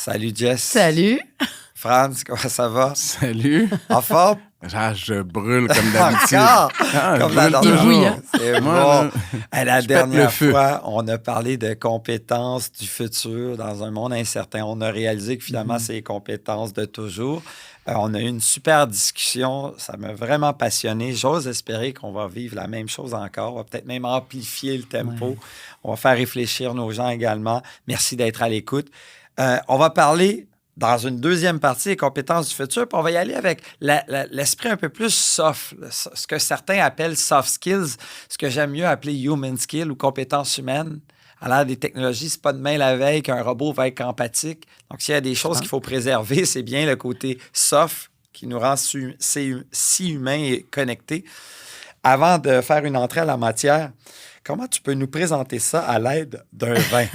Salut Jess. Salut. Franz, comment ça va? Salut. En forme? Ah, je brûle comme d'habitude. Encore? Comme la dernière toujours. fois. C'est Moi, bon. La je pète le dernière feu. fois, on a parlé de compétences du futur dans un monde incertain. On a réalisé que finalement, c'est les compétences de toujours. On a eu une super discussion. Ça m'a vraiment passionné. J'ose espérer qu'on va vivre la même chose encore. On va peut-être même amplifier le tempo. Ouais. On va faire réfléchir nos gens également. Merci d'être à l'écoute. On va parler dans une deuxième partie des compétences du futur, puis on va y aller avec l'esprit un peu plus soft, ce que certains appellent soft skills, ce que j'aime mieux appeler human skills ou compétences humaines. À l'ère des technologies, c'est pas demain la veille qu'un robot va être empathique. Donc, s'il y a des choses qu'il faut préserver, c'est bien le côté soft qui nous rend si humains et connectés. Avant de faire une entrée à la matière, comment tu peux nous présenter ça à l'aide d'un vin?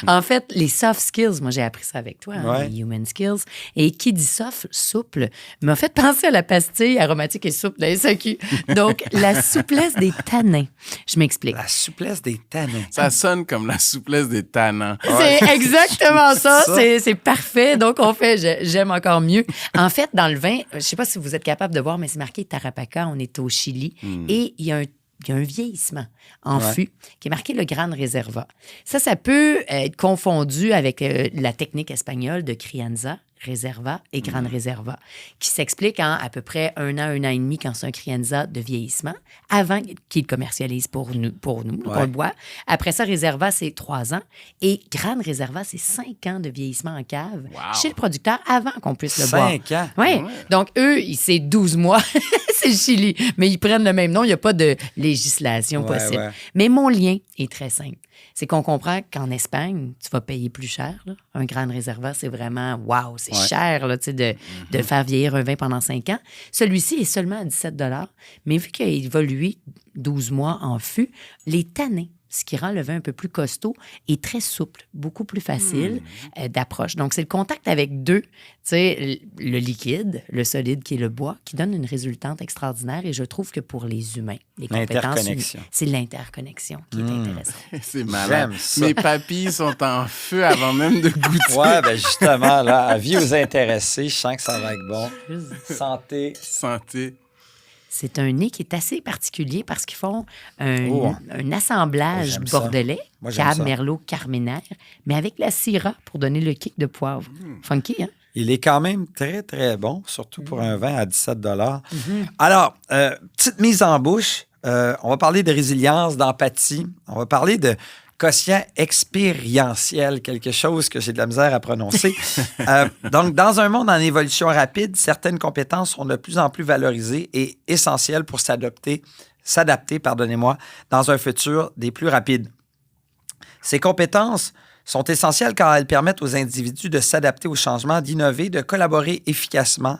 En fait, les soft skills, moi j'ai appris ça avec toi, Ouais. les human skills. Et qui dit soft, souple, m'a fait penser à la pastille aromatique et souple de la SAQ. Donc, la souplesse des tanins. Je m'explique. La souplesse des tanins. Ça sonne comme la souplesse des tanins. C'est exactement ça. Ça. C'est parfait. Donc, on fait, j'aime encore mieux. En fait, dans le vin, je ne sais pas si vous êtes capable de voir, mais c'est marqué Tarapacá. On est au Chili. Et il y a un vieillissement en Ouais. fût qui est marqué le Gran Reserva. Ça peut être confondu avec la technique espagnole de Crianza, Reserva et Gran Reserva, qui s'explique en à peu près un an et demi quand c'est un Crianza de vieillissement, avant qu'il le commercialise pour nous, pour Ouais. le boit. Après ça, Reserva, c'est 3 ans. Et Gran Reserva, c'est 5 ans de vieillissement en cave Wow. chez le producteur avant qu'on puisse le boire. 5 ans? Oui. Ouais. Donc, eux, c'est 12 mois. C'est le Chili. Mais ils prennent le même nom. Il n'y a pas de législation Ouais, possible. ouais. Mais mon lien est très simple. C'est qu'on comprend qu'en Espagne, tu vas payer plus cher. Là. Un Gran Reserva, c'est vraiment, wow, c'est Ouais. cher là, tu sais, de faire vieillir un vin pendant 5 ans. Celui-ci est seulement à 17 $. Mais vu qu'il a évolué 12 mois en fût, les tanins, ce qui rend le vin un peu plus costaud et très souple, beaucoup plus facile d'approche. Donc, c'est le contact avec deux, tu sais, le liquide, le solide qui est le bois, qui donne une résultante extraordinaire. Et je trouve que pour les humains, les compétences, L'interconnexion. c'est l'interconnexion qui est intéressante. C'est malade. J'aime ça. Mes papilles sont en feu avant même de goûter. Ouais, ben justement, là, avis aux intéressés, je sens que ça va être bon. Santé. Santé. C'est un nez qui est assez particulier parce qu'ils font un, Oh. un assemblage J'aime ça. bordelais, Moi, j'aime cab, ça. merlot, carménère, mais avec la syrah pour donner le kick de poivre. Funky, hein? Il est quand même très, très bon, surtout pour un vin à 17 $. Alors, petite mise en bouche. On va parler de résilience, d'empathie. On va parler de quotient expérientiel, quelque chose que j'ai de la misère à prononcer. Donc, dans un monde en évolution rapide, certaines compétences sont de plus en plus valorisées et essentielles pour s'adapter, dans un futur des plus rapides. Ces compétences sont essentielles car elles permettent aux individus de s'adapter aux changements, d'innover, de collaborer efficacement,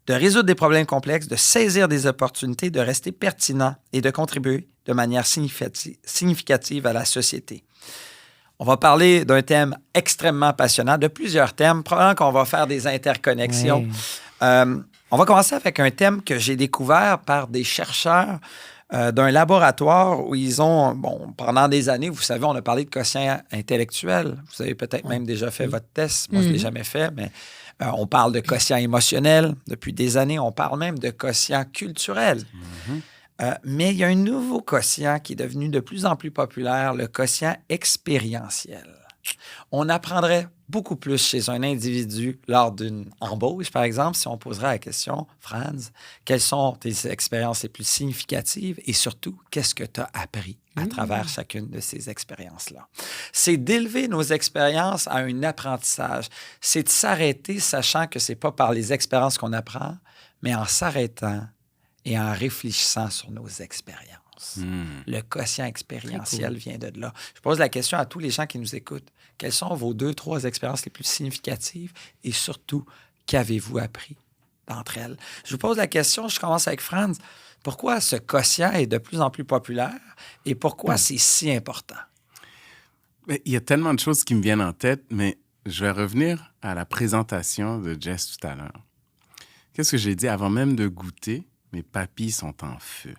de résoudre des problèmes complexes, de saisir des opportunités, de rester pertinent et de contribuer de manière significative à la société. On va parler d'un thème extrêmement passionnant, de plusieurs thèmes. Probablement qu'on va faire des interconnexions. On va commencer avec un thème que j'ai découvert par des chercheurs d'un laboratoire où ils ont, pendant des années, vous savez, on a parlé de quotient intellectuel. Vous avez peut-être même déjà fait votre test. Moi, je ne l'ai jamais fait, mais on parle de quotient émotionnel. Depuis des années, on parle même de quotient culturel. Mais il y a un nouveau quotient qui est devenu de plus en plus populaire, le quotient expérientiel. On apprendrait beaucoup plus chez un individu lors d'une embauche, par exemple, si on poserait la question, Franz, quelles sont tes expériences les plus significatives et surtout, qu'est-ce que tu as appris à travers chacune de ces expériences-là? C'est d'élever nos expériences à un apprentissage. C'est de s'arrêter sachant que ce n'est pas par les expériences qu'on apprend, mais en s'arrêtant et en réfléchissant sur nos expériences. Le quotient expérientiel vient de là. Je pose la question à tous les gens qui nous écoutent. Quelles sont vos 2-3 expériences les plus significatives et surtout, qu'avez-vous appris d'entre elles? Je vous pose la question, je commence avec Franz. Pourquoi ce quotient est de plus en plus populaire et pourquoi c'est si important? Mais il y a tellement de choses qui me viennent en tête, mais je vais revenir à la présentation de Jess tout à l'heure. Qu'est-ce que j'ai dit avant même de goûter? Mes papilles sont en feu.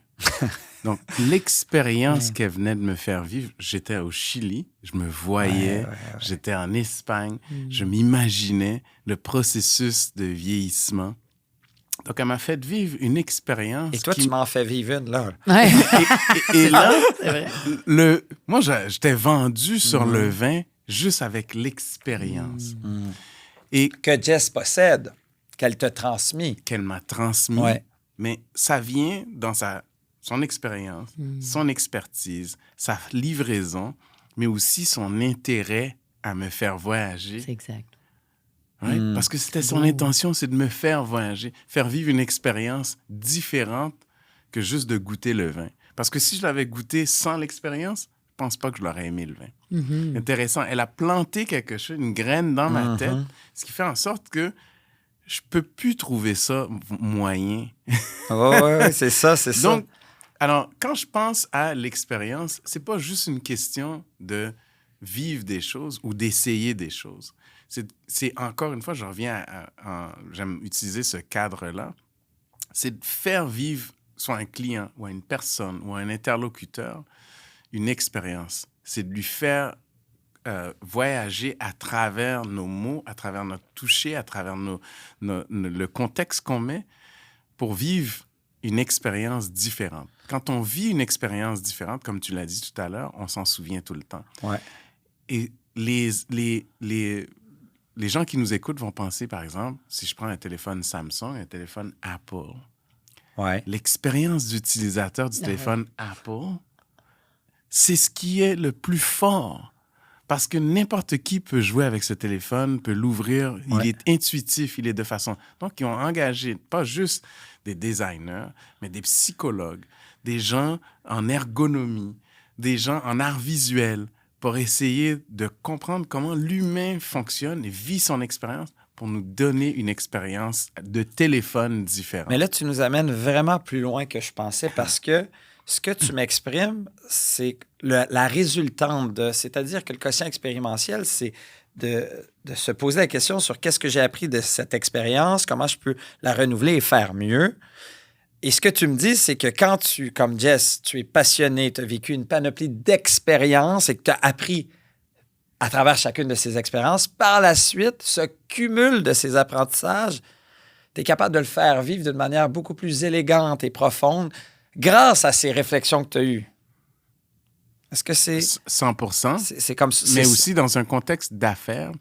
Donc, l'expérience qu'elle venait de me faire vivre, j'étais au Chili, je me voyais, j'étais en Espagne, je m'imaginais le processus de vieillissement. Donc, elle m'a fait vivre une expérience. Et toi, tu m'en fais vivre une, là. Ouais. Et là, C'est vrai. moi, j'étais vendu sur le vin juste avec l'expérience. Et Que Jess possède, qu'elle t'a transmis. qu'elle m'a transmis. Ouais. Mais ça vient dans son expérience, son expertise, sa livraison, mais aussi son intérêt à me faire voyager. C'est exact. Ouais, parce que c'était son intention, c'est de me faire voyager, faire vivre une expérience différente que juste de goûter le vin. Parce que si je l'avais goûté sans l'expérience, je pense pas que je l'aurais aimé, le vin. Intéressant. Elle a planté quelque chose, une graine dans ma tête, ce qui fait en sorte que je peux plus trouver ça moyen. Oui, c'est ça. Donc, alors, quand je pense à l'expérience, c'est pas juste une question de vivre des choses ou d'essayer des choses. C'est encore une fois, je reviens j'aime utiliser ce cadre-là, c'est de faire vivre soit un client ou une personne ou un interlocuteur une expérience. C'est de lui faire voyager à travers nos mots, à travers notre toucher, à travers le contexte qu'on met pour vivre une expérience différente. Quand on vit une expérience différente, comme tu l'as dit tout à l'heure, on s'en souvient tout le temps. Ouais. Et les gens qui nous écoutent vont penser, par exemple, si je prends un téléphone Samsung, un téléphone Apple, l'expérience d'utilisateur du téléphone Apple, c'est ce qui est le plus fort. Parce que n'importe qui peut jouer avec ce téléphone, peut l'ouvrir. Il est intuitif, il est de façon... Donc, ils ont engagé pas juste des designers, mais des psychologues, des gens en ergonomie, des gens en art visuel pour essayer de comprendre comment l'humain fonctionne et vit son expérience pour nous donner une expérience de téléphone différente. Mais là, tu nous amènes vraiment plus loin que je pensais parce que ce que tu m'exprimes, c'est la résultante de... C'est-à-dire que le quotient expérientiel, c'est de se poser la question sur qu'est-ce que j'ai appris de cette expérience, comment je peux la renouveler et faire mieux. Et ce que tu me dis, c'est que quand tu, comme Jess, tu es passionné, tu as vécu une panoplie d'expériences et que tu as appris à travers chacune de ces expériences, par la suite, ce cumul de ces apprentissages, tu es capable de le faire vivre d'une manière beaucoup plus élégante et profonde grâce à ces réflexions que tu as eues. Est-ce que c'est... 100%. C'est comme... Mais aussi dans un contexte d'affaires,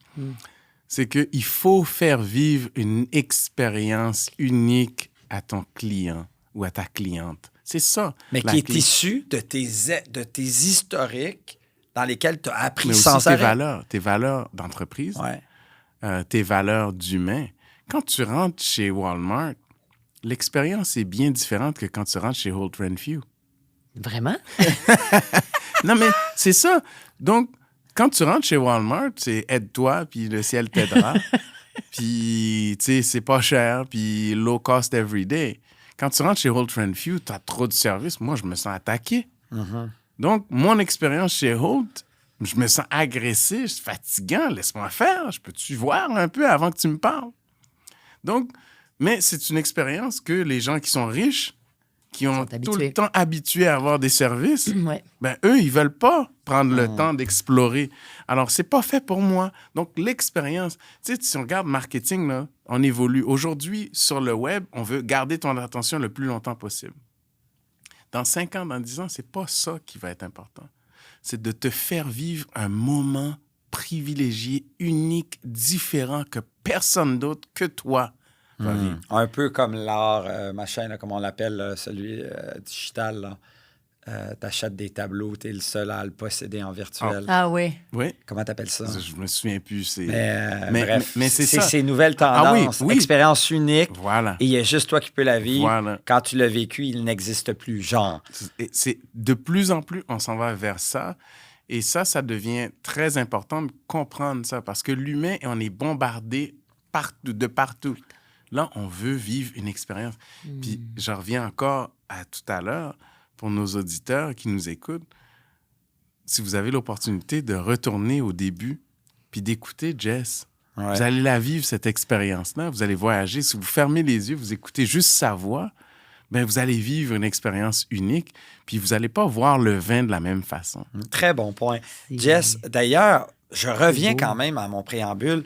c'est qu'il faut faire vivre une expérience unique à ton client ou à ta cliente. C'est ça. Mais qui est issue de tes historiques dans lesquels tu as appris mais aussi sans arrêt. tes valeurs d'entreprise, Ouais. tes valeurs d'humain. Quand tu rentres chez Walmart, l'expérience est bien différente que quand tu rentres chez Holt Renfrew. Vraiment? Non, mais c'est ça. Donc, quand tu rentres chez Walmart, c'est aide-toi, puis le ciel t'aidera. Puis, tu sais, c'est pas cher, puis low cost every day. Quand tu rentres chez Holt Renfrew, tu as trop de services. Moi, je me sens attaqué. Donc, mon expérience chez Holt, je me sens agressé, c'est fatigant. Laisse-moi faire. Je peux-tu voir un peu avant que tu me parles? Donc, mais c'est une expérience que les gens qui sont riches, qui ont tout le temps habitué à avoir des services, ben eux, ils veulent pas prendre le temps d'explorer. Alors, c'est pas fait pour moi. Donc, l'expérience, tu sais, si on regarde marketing, là, on évolue. Aujourd'hui, sur le web, on veut garder ton attention le plus longtemps possible. Dans 5 ans, dans 10 ans, c'est pas ça qui va être important. C'est de te faire vivre un moment privilégié, unique, différent que personne d'autre que toi va vivre. Un peu comme l'art, machin, là, comme on l'appelle, là, celui digital. Là. T'achètes des tableaux, t'es le seul à le posséder en virtuel. Ah oui. Oui. Comment t'appelles ça? Je me souviens plus. Bref, mais c'est ça. Ces nouvelles tendances, oui. expérience unique. Voilà. Et il y a juste toi qui peux la vivre. Voilà. Quand tu l'as vécu, il n'existe plus, genre. C'est de plus en plus, on s'en va vers ça. Et ça devient très important de comprendre ça. Parce que l'humain, on est bombardé de partout. Là, on veut vivre une expérience. Puis, je reviens encore à tout à l'heure, pour nos auditeurs qui nous écoutent, si vous avez l'opportunité de retourner au début puis d'écouter Jess, vous allez la vivre, cette expérience-là. Vous allez voyager. Si vous fermez les yeux, vous écoutez juste sa voix, ben vous allez vivre une expérience unique, puis vous n'allez pas voir le vin de la même façon. Très bon point. C'est- Jess, d'ailleurs, je reviens beau. quand même à mon préambule.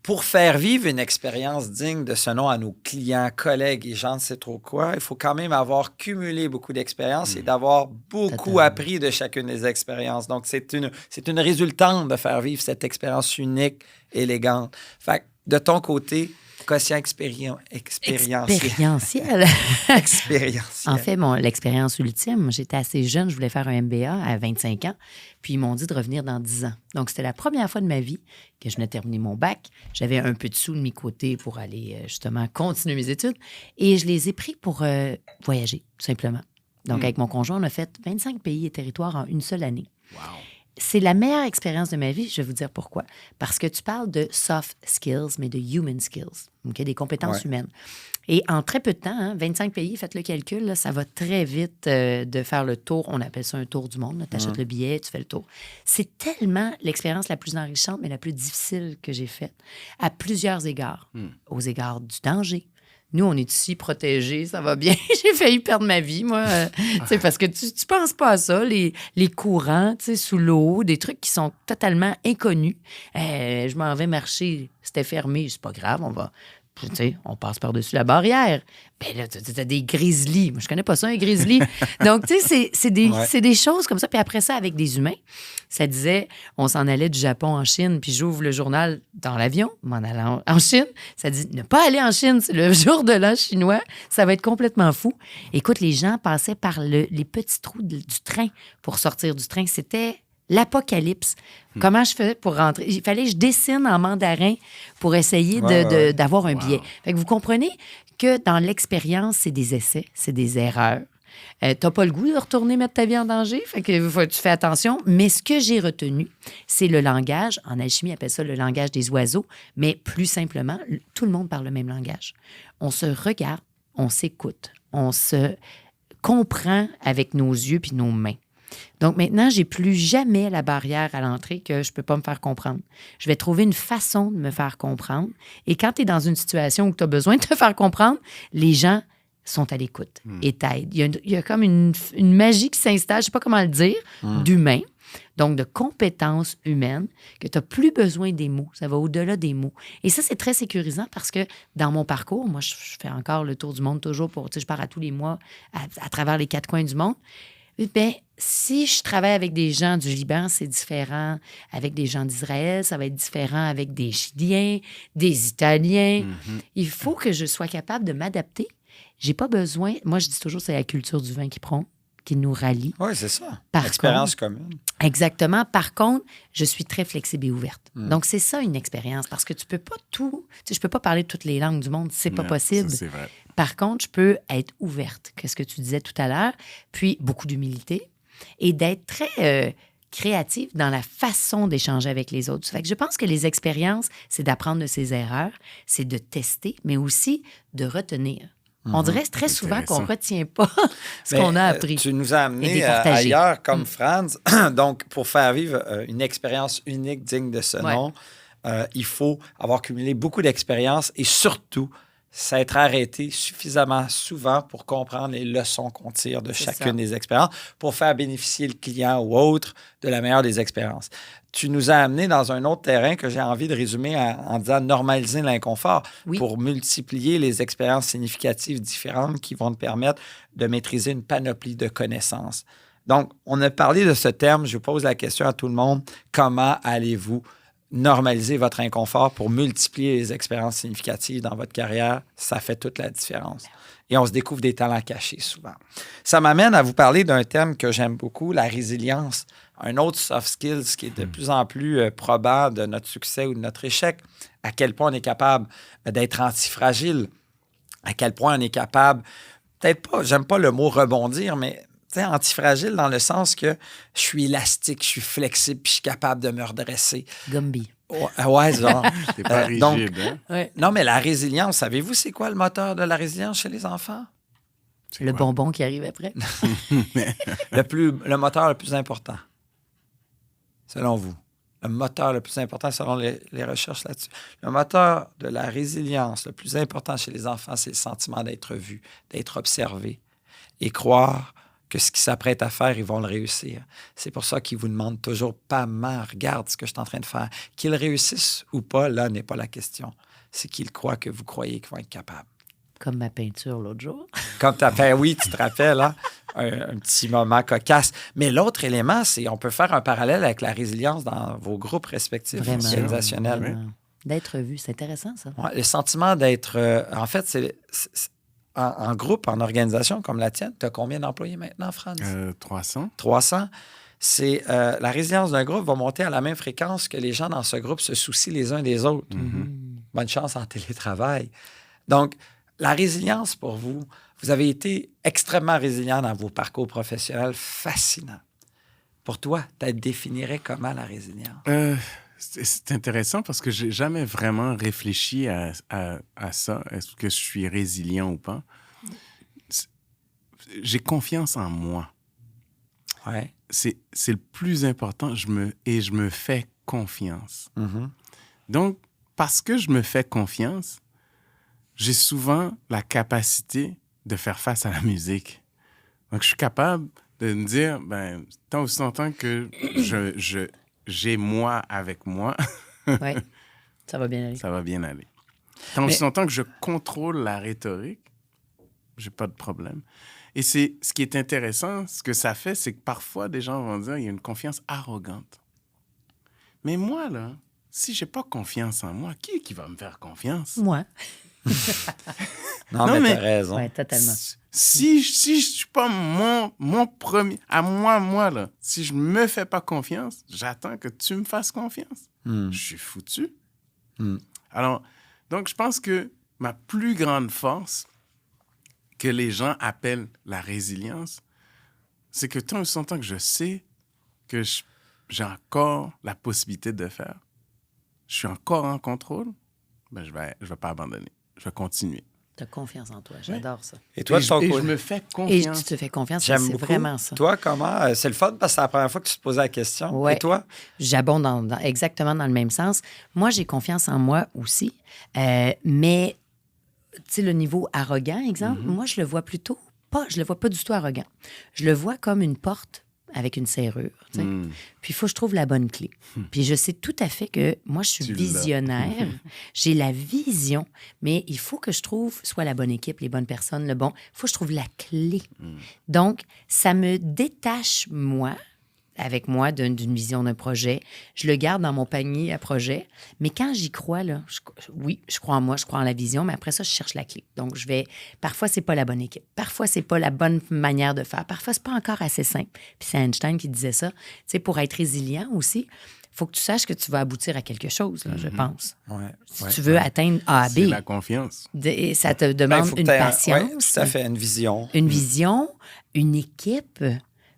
Pour faire vivre une expérience digne de ce nom à nos clients, collègues et gens ne sais trop quoi, il faut quand même avoir cumulé beaucoup d'expériences et d'avoir beaucoup Totalement. appris de chacune des expériences. Donc, c'est une résultante de faire vivre cette expérience unique, élégante. Fait que, de ton côté, quotient expérientiel. Expérientiel. Expérientiel. En fait, l'expérience ultime, j'étais assez jeune, je voulais faire un MBA à 25 ans, puis ils m'ont dit de revenir dans 10 ans. Donc, c'était la première fois de ma vie que je venais terminer mon bac. J'avais un peu de sous de mes côtés pour aller justement continuer mes études et je les ai pris pour voyager, tout simplement. Donc, avec mon conjoint, on a fait 25 pays et territoires en une seule année. Wow. C'est la meilleure expérience de ma vie, je vais vous dire pourquoi. Parce que tu parles de soft skills, mais de human skills, okay? Des compétences humaines. Et en très peu de temps, 25 pays, faites le calcul, là, ça va très vite de faire le tour. On appelle ça un tour du monde. Tu achètes le billet, tu fais le tour. C'est tellement l'expérience la plus enrichante, mais la plus difficile que j'ai faite, à plusieurs égards. Aux égards du danger. Nous, on est ici protégés, ça va bien. J'ai failli perdre ma vie, moi. Parce que tu penses pas à ça, les courants sous l'eau, des trucs qui sont totalement inconnus. Je m'en vais marcher, c'était fermé, c'est pas grave, on passe par-dessus la barrière. Ben là, t'as des grizzlies. Moi, je connais pas ça, un grizzly. Donc, tu sais, c'est des choses comme ça. Puis après ça, avec des humains, ça disait, on s'en allait du Japon en Chine, puis j'ouvre le journal dans l'avion, m'en allant en Chine. Ça dit, ne pas aller en Chine, c'est le jour de l'an chinois. Ça va être complètement fou. Écoute, les gens passaient par les petits trous du train pour sortir du train. C'était l'apocalypse. Comment je faisais pour rentrer? Il fallait que je dessine en mandarin pour essayer d'avoir un billet. Fait que vous comprenez que dans l'expérience, c'est des essais, c'est des erreurs. T'as pas le goût de retourner mettre ta vie en danger, fait que tu fais attention. Mais ce que j'ai retenu, c'est le langage. En alchimie, on appelle ça le langage des oiseaux. Mais plus simplement, tout le monde parle le même langage. On se regarde, on s'écoute, on se comprend avec nos yeux puis nos mains. Donc maintenant, j'ai plus jamais la barrière à l'entrée que je peux pas me faire comprendre. Je vais trouver une façon de me faire comprendre. Et quand tu es dans une situation où tu as besoin de te faire comprendre, les gens sont à l'écoute et t'aident. Il y a comme une magie qui s'installe, je sais pas comment le dire, d'humain, donc de compétences humaines, que tu n'as plus besoin des mots. Ça va au-delà des mots. Et ça, c'est très sécurisant parce que dans mon parcours, moi, je fais encore le tour du monde toujours je pars à tous les mois à travers les 4 coins du monde. Bien, si je travaille avec des gens du Liban, c'est différent. Avec des gens d'Israël, ça va être différent avec des Chiliens, des Italiens. Il faut que je sois capable de m'adapter. J'ai pas besoin... Moi, je dis toujours, c'est la culture du vin qui nous rallie. Oui, c'est ça. Par L'expérience commune. Exactement. Par contre, je suis très flexible et ouverte. Donc, c'est ça une expérience parce que tu peux pas tout... Tu sais, je peux pas parler toutes les langues du monde. C'est pas possible. Ça, c'est vrai. Par contre, je peux être ouverte, qu'est-ce que tu disais tout à l'heure, puis beaucoup d'humilité et d'être très créative dans la façon d'échanger avec les autres. Fait que je pense que les expériences, c'est d'apprendre de ses erreurs, c'est de tester, mais aussi de retenir. On dirait très souvent qu'on ne retient pas ce qu'on a appris. Tu nous as Et amené départager. ailleurs comme Franz. Donc, pour faire vivre une expérience unique digne de ce nom, il faut avoir cumulé beaucoup d'expériences et surtout s'être arrêté suffisamment souvent pour comprendre les leçons qu'on tire de chacune des expériences pour faire bénéficier le client ou autre de la meilleure des expériences. Tu nous as amené dans un autre terrain que j'ai envie de résumer en disant normaliser l'inconfort pour multiplier les expériences significatives différentes qui vont te permettre de maîtriser une panoplie de connaissances. Donc, on a parlé de ce terme. Je pose la question à tout le monde. Comment allez-vous normaliser votre inconfort pour multiplier les expériences significatives dans votre carrière? Ça fait toute la différence. Et on se découvre des talents cachés souvent. Ça m'amène à vous parler d'un thème que j'aime beaucoup, la résilience. Un autre soft skills qui est de plus en plus probant de notre succès ou de notre échec. À quel point on est capable d'être antifragile. À quel point on est capable, peut-être pas, j'aime pas le mot rebondir, mais antifragile dans le sens que je suis élastique, je suis flexible, puis je suis capable de me redresser. Gumby. Ouais, genre. T'es pas rigide, donc, hein? Non, mais la résilience, savez-vous c'est quoi le moteur de la résilience chez les enfants? Le bonbon qui arrive après. Le moteur le plus important, selon vous. le moteur le plus important selon les recherches là-dessus, le moteur de la résilience le plus important chez les enfants, c'est le sentiment d'être vu, d'être observé et croire que ce qu'ils s'apprêtent à faire, ils vont le réussir. C'est pour ça qu'ils vous demandent toujours, pas maman, regarde ce que je suis en train de faire. Qu'ils réussissent ou pas, là, n'est pas la question. C'est qu'ils croient que vous croyez qu'ils vont être capables. Comme ma peinture l'autre jour. Comme tu as fait, oui, tu te rappelles, hein? Un petit moment cocasse. Mais l'autre élément, c'est on peut faire un parallèle avec la résilience dans vos groupes respectifs Vraiment. organisationnels. Vraiment. D'être vu, c'est intéressant, ça. Ouais, le sentiment d'être... en fait, en groupe, en organisation comme la tienne, tu as combien d'employés maintenant, Franz? 300. 300. C'est la résilience d'un groupe va monter à la même fréquence que les gens dans ce groupe se soucient les uns des autres. Bonne chance en télétravail. Donc, la résilience pour vous, vous avez été extrêmement résilient dans vos parcours professionnels, fascinant. Pour toi, tu définirais comment la résilience? C'est intéressant parce que j'ai jamais vraiment réfléchi à ça. Est-ce que je suis résilient ou pas? J'ai confiance en moi. Ouais. C'est le plus important. Je me fais confiance. Mm-hmm. Donc, parce que je me fais confiance, j'ai souvent la capacité de faire face à la musique. Donc, je suis capable de me dire, ben, tant aussi longtemps que j'ai moi avec moi, Oui, ça va bien aller. ça va bien aller. Tant aussi longtemps que je contrôle la rhétorique, j'ai pas de problème. Et c'est ce qui est intéressant, ce que ça fait, c'est que parfois, des gens vont dire, il y a une confiance arrogante. Mais moi, là, si j'ai pas confiance en moi, qui est qui va me faire confiance? Moi. Non, mais t'as raison. Oui, totalement. Si je suis pas mon premier, à moi, là, si je me fais pas confiance, j'attends que tu me fasses confiance. Je suis foutu. Alors, donc, je pense que ma plus grande force que les gens appellent la résilience, c'est que tant aussi longtemps que je sais que j'ai encore la possibilité de faire, je suis encore en contrôle, ben je vais pas abandonner. Je vais continuer. Tu as confiance en toi. J'adore ça. Et toi, de ton Et je côté? me fais Et confiance. tu te fais confiance, J'aime c'est beaucoup. vraiment ça. Toi, comment? C'est le fun parce que c'est la première fois que tu te posais la question. Ouais. Et toi? J'abonde exactement dans le même sens. Moi, j'ai confiance en moi aussi. Mais, tu sais, le niveau arrogant, exemple, moi, je le vois pas du tout arrogant. Je le vois comme une porte avec une serrure. Tu sais. Puis il faut que je trouve la bonne clé. Puis je sais tout à fait que moi, je suis Tu l'as. visionnaire. J'ai la vision, mais il faut que je trouve soit la bonne équipe, les bonnes personnes, le bon. Il faut que je trouve la clé. Donc, ça me détache, moi, avec moi, d'une vision d'un projet. Je le garde dans mon panier à projet. Mais quand j'y crois, là, oui, je crois en moi, je crois en la vision, mais après ça, je cherche la clé. Donc, parfois, c'est pas la bonne équipe. Parfois, c'est pas la bonne manière de faire. Parfois, c'est pas encore assez simple. Puis c'est Einstein qui disait ça. Tu sais, pour être résilient aussi, il faut que tu saches que tu vas aboutir à quelque chose, là, je pense. Ouais, Si tu veux atteindre A à B, C'est la confiance. et ça te Ben, demande faut que une t'aies patience. ouais, tout à fait, une vision. Une vision, une équipe,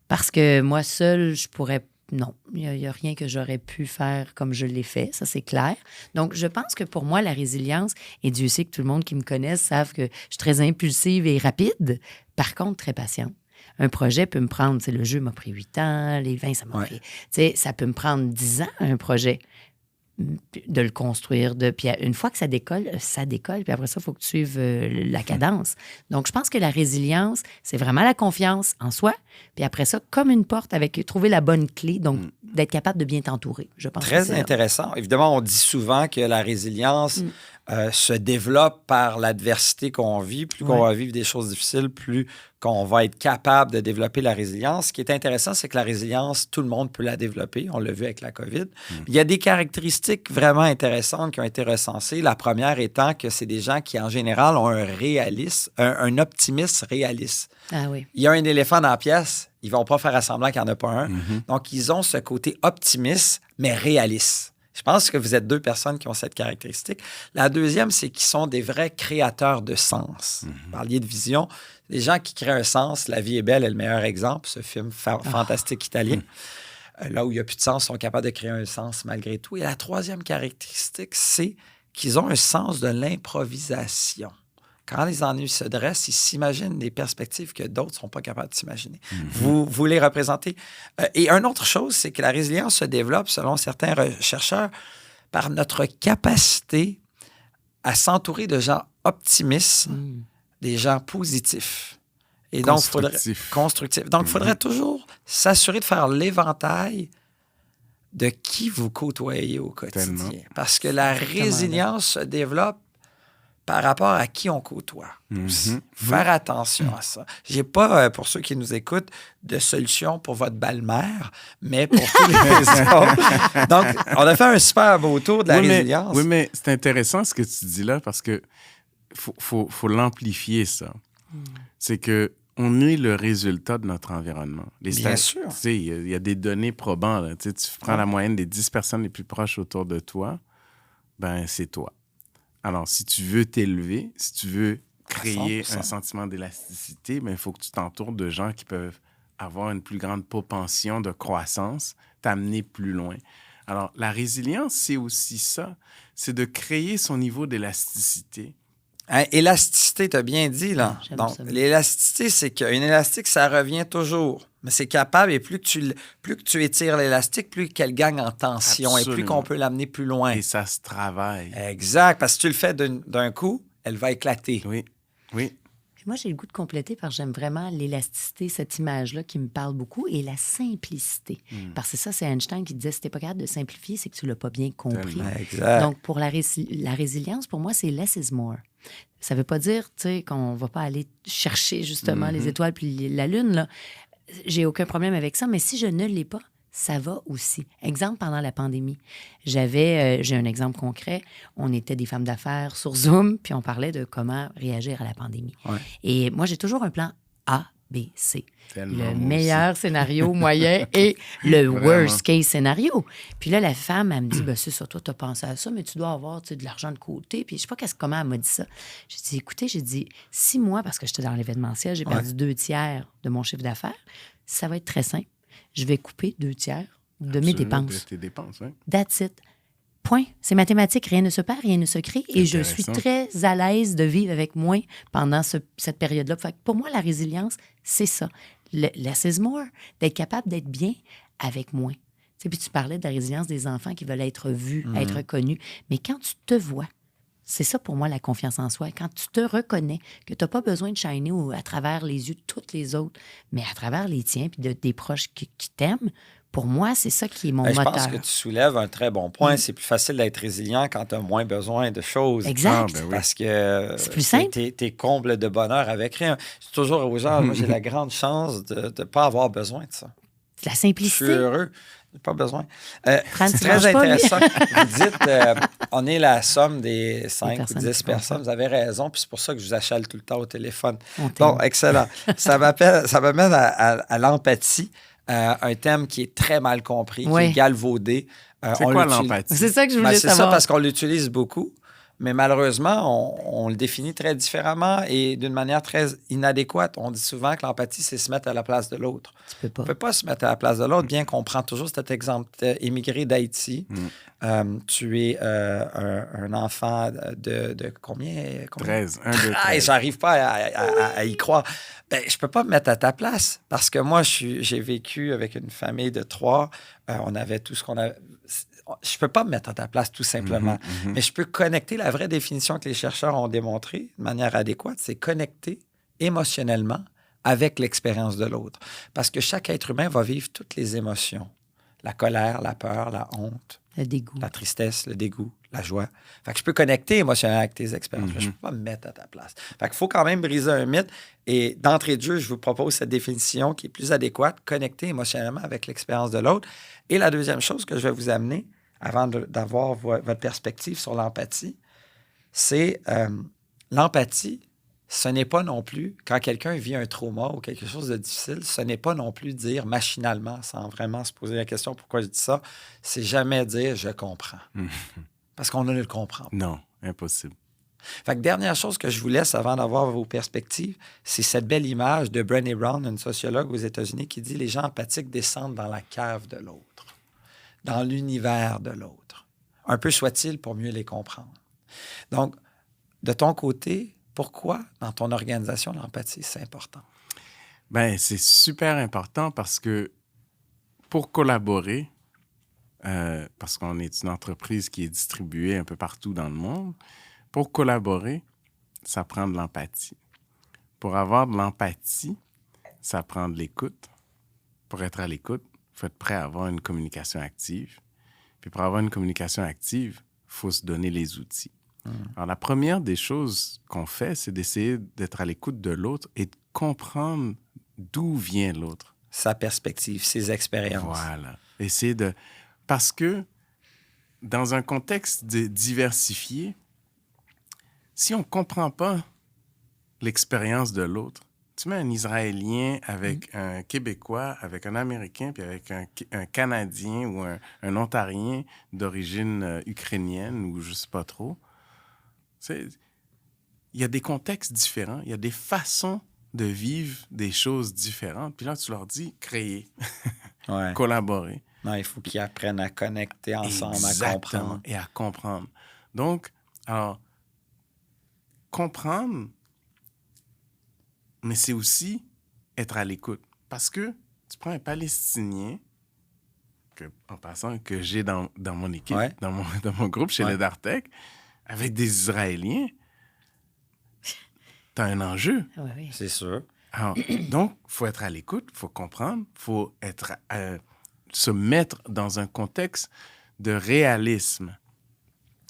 parce que moi seule, je pourrais... Non, il n'y a rien que j'aurais pu faire comme je l'ai fait, ça c'est clair. Donc, je pense que pour moi, la résilience, et Dieu sait que tout le monde qui me connaît savent que je suis très impulsive et rapide, par contre, très patiente. Un projet peut me prendre, tu sais, le jeu m'a pris 8 ans, les vins, ça m'a pris... Tu sais, ça peut me prendre 10 ans, un projet, de le construire. Puis une fois que ça décolle, puis après ça, il faut que tu suives la cadence. Donc, je pense que la résilience, c'est vraiment la confiance en soi, puis après ça, comme une porte, avec trouver la bonne clé, donc d'être capable de bien t'entourer, je pense. Très intéressant. Évidemment, on dit souvent que la résilience se développe par l'adversité qu'on vit. Plus qu'on va vivre des choses difficiles, plus qu'on va être capable de développer la résilience. Ce qui est intéressant, c'est que la résilience, tout le monde peut la développer. On l'a vu avec la COVID. Il y a des caractéristiques vraiment intéressantes qui ont été recensées. La première étant que c'est des gens qui, en général, ont un optimisme réaliste. Ah oui. Il y a un éléphant dans la pièce, ils ne vont pas faire semblant qu'il n'y en a pas un. Donc, ils ont ce côté optimiste, mais réaliste. Je pense que vous êtes deux personnes qui ont cette caractéristique. La deuxième, c'est qu'ils sont des vrais créateurs de sens. Vous parliez de vision. Les gens qui créent un sens, La vie est belle est le meilleur exemple, ce film fantastique italien. Là où il n'y a plus de sens, sont capables de créer un sens malgré tout. Et la troisième caractéristique, c'est qu'ils ont un sens de l'improvisation. quand les ennuis se dressent, ils s'imaginent des perspectives que d'autres ne sont pas capables de s'imaginer. Vous les représentez. Et une autre chose, c'est que la résilience se développe, selon certains chercheurs, par notre capacité à s'entourer de gens optimistes, des gens positifs. Et donc, constructifs. Donc, il faudrait toujours s'assurer de faire l'éventail de qui vous côtoyez au quotidien. Tellement. Parce que la résilience se développe par rapport à qui on côtoie. Faire attention à ça. J'ai pas, pour ceux qui nous écoutent, de solution pour votre belle-mère, mais pour tous les autres. Donc, on a fait un super beau tour de la résilience. Oui, mais c'est intéressant ce que tu dis là parce que faut l'amplifier, ça. C'est que on est le résultat de notre environnement. Bien sûr. Tu sais, il y a des données probantes. Là. Tu prends la moyenne des 10 personnes les plus proches autour de toi, ben c'est toi. Alors, si tu veux t'élever, si tu veux créer 100%. un sentiment d'élasticité, ben, il faut que tu t'entoures de gens qui peuvent avoir une plus grande propension de croissance, t'amener plus loin. Alors, la résilience, c'est aussi ça. C'est de créer son niveau d'élasticité. Hein, élasticité, tu as bien dit, là. J'aime Donc, ça. l'élasticité, c'est qu'une élastique, ça revient toujours. Mais c'est capable, et plus que tu étires l'élastique, plus qu'elle gagne en tension et plus Absolument. qu'on peut l'amener plus loin. Et ça se travaille. Exact, parce que si tu le fais d'un coup, elle va éclater. Oui, oui. Puis moi, j'ai le goût de compléter parce que j'aime vraiment l'élasticité, cette image-là qui me parle beaucoup, et la simplicité. Parce que ça, c'est Einstein qui disait, si t'es pas capable de simplifier, c'est que tu l'as pas bien compris. Tellement. Exact. Donc, pour la résilience, pour moi, c'est less is more. Ça veut pas dire, tu sais, qu'on va pas aller chercher, justement, les étoiles puis la lune, là. J'ai aucun problème avec ça, mais si je ne l'ai pas, ça va aussi. Exemple, pendant la pandémie, j'ai un exemple concret, on était des femmes d'affaires sur Zoom, puis on parlait de comment réagir à la pandémie. Ouais. Et moi, j'ai toujours un plan A, B, C. Tellement, Le moi meilleur scénario moyen et le Vraiment. worst case scénario. Puis là, la femme, elle me dit, ben, c'est ça, toi, tu as pensé à ça, mais tu dois avoir de l'argent de côté. Puis je sais pas comment elle m'a dit ça. J'ai dit, écoutez, 6 mois, parce que j'étais dans l'événementiel, j'ai perdu 2/3 de mon chiffre d'affaires. Ça va être très simple. Je vais couper 2/3 de mes Absolument, dépenses. de tes dépenses, oui. That's it. Point. C'est mathématique. Rien ne se perd, rien ne se crée. Et je suis Intéressant. très à l'aise de vivre avec moins pendant cette période-là. Fait que pour moi, la résilience, c'est ça. Less is more. D'être capable d'être bien avec moins. Tu sais, puis tu parlais de la résilience des enfants qui veulent être vus, être connus. Mais quand tu te vois, c'est ça pour moi la confiance en soi. Quand tu te reconnais que tu n'as pas besoin de shiner à travers les yeux de tous les autres, mais à travers les tiens puis des proches qui t'aiment, pour moi, c'est ça qui est mon Je moteur. pense que tu soulèves un très bon point. C'est plus facile d'être résilient quand tu as moins besoin de choses. Exact. Ah, ben oui. Parce que C'est plus simple. t'es comble de bonheur avec rien. C'est toujours aux gens, moi, j'ai la grande chance de ne pas avoir besoin de ça. C'est la Je suis simplicité. heureux. J'ai pas besoin. Fran, C'est tu très manges pas, lui? intéressant. Vous dites, on est la somme des 5 ou personnes 10 qui font personnes. Vous avez raison, puis c'est pour ça que je vous achale tout le temps au téléphone. On t'aime. Bon, excellent. Ça m'amène à l'empathie, un thème qui est très mal compris, qui Oui. est galvaudé. C'est On quoi l'utilise- l'empathie? C'est ça que je Ben, voulais c'est ça savoir. parce qu'on l'utilise beaucoup, mais malheureusement, on le définit très différemment et d'une manière très inadéquate. On dit souvent que l'empathie, c'est se mettre à la place de l'autre. Tu peux pas. On ne peut pas se mettre à la place de l'autre, bien qu'on prend toujours cet exemple. Tu es immigré d'Haïti, tu es un enfant de combien? 13. 1, 2, Ah, 13. j'arrive pas à y croire. Ben, je peux pas me mettre à ta place parce que moi, j'ai vécu avec une famille de 3. On avait tout ce qu'on avait. Je peux pas me mettre à ta place, tout simplement. Mais je peux connecter. La vraie définition que les chercheurs ont démontrée de manière adéquate, c'est connecter émotionnellement avec l'expérience de l'autre. Parce que chaque être humain va vivre toutes les émotions. La colère, la peur, la honte, Le dégoût. la tristesse, le dégoût, la joie. Fait que je peux connecter émotionnellement avec tes expériences, mais je ne peux pas me mettre à ta place. Fait qu'il faut quand même briser un mythe. Et d'entrée de jeu, je vous propose cette définition qui est plus adéquate, connecter émotionnellement avec l'expérience de l'autre. Et la deuxième chose que je vais vous amener, avant d'avoir votre perspective sur l'empathie, c'est l'empathie. Ce n'est pas non plus, quand quelqu'un vit un trauma ou quelque chose de difficile, ce n'est pas non plus dire machinalement, sans vraiment se poser la question pourquoi je dis ça, c'est jamais dire « je comprends ». Parce qu'on ne le comprend pas. Non, impossible. Fait que dernière chose que je vous laisse avant d'avoir vos perspectives, c'est cette belle image de Brené Brown, une sociologue aux États-Unis, qui dit « les gens empathiques descendent dans la cave de l'autre, dans l'univers de l'autre. Un peu soit-il pour mieux les comprendre. » Donc, de ton côté, Pourquoi, dans ton organisation, l'empathie, c'est important? Ben, c'est super important parce que pour collaborer, parce qu'on est une entreprise qui est distribuée un peu partout dans le monde, pour collaborer, ça prend de l'empathie. Pour avoir de l'empathie, ça prend de l'écoute. Pour être à l'écoute, il faut être prêt à avoir une communication active. Puis pour avoir une communication active, il faut se donner les outils. Alors, la première des choses qu'on fait, c'est d'essayer d'être à l'écoute de l'autre et de comprendre d'où vient l'autre. Sa perspective, ses expériences. Voilà. Essayer de... Parce que dans un contexte diversifié, si on ne comprend pas l'expérience de l'autre, tu mets un Israélien avec un Québécois, avec un Américain, puis avec un Canadien ou un Ontarien d'origine ukrainienne ou je ne sais pas trop. Il y a des contextes différents, il y a des façons de vivre des choses différentes. Puis là, tu leur dis créer, Ouais. collaborer. Non, il faut qu'ils apprennent à connecter ensemble, Exactement, à comprendre. et à comprendre. Donc, alors, comprendre, mais c'est aussi être à l'écoute. Parce que tu prends un Palestinien, en passant, que j'ai dans mon équipe, Ouais. dans mon groupe chez Ouais. les Dartec, avec des Israéliens, tu as un enjeu. Oui, oui. C'est sûr. Alors, donc, il faut être à l'écoute, il faut comprendre, il faut se mettre dans un contexte de réalisme,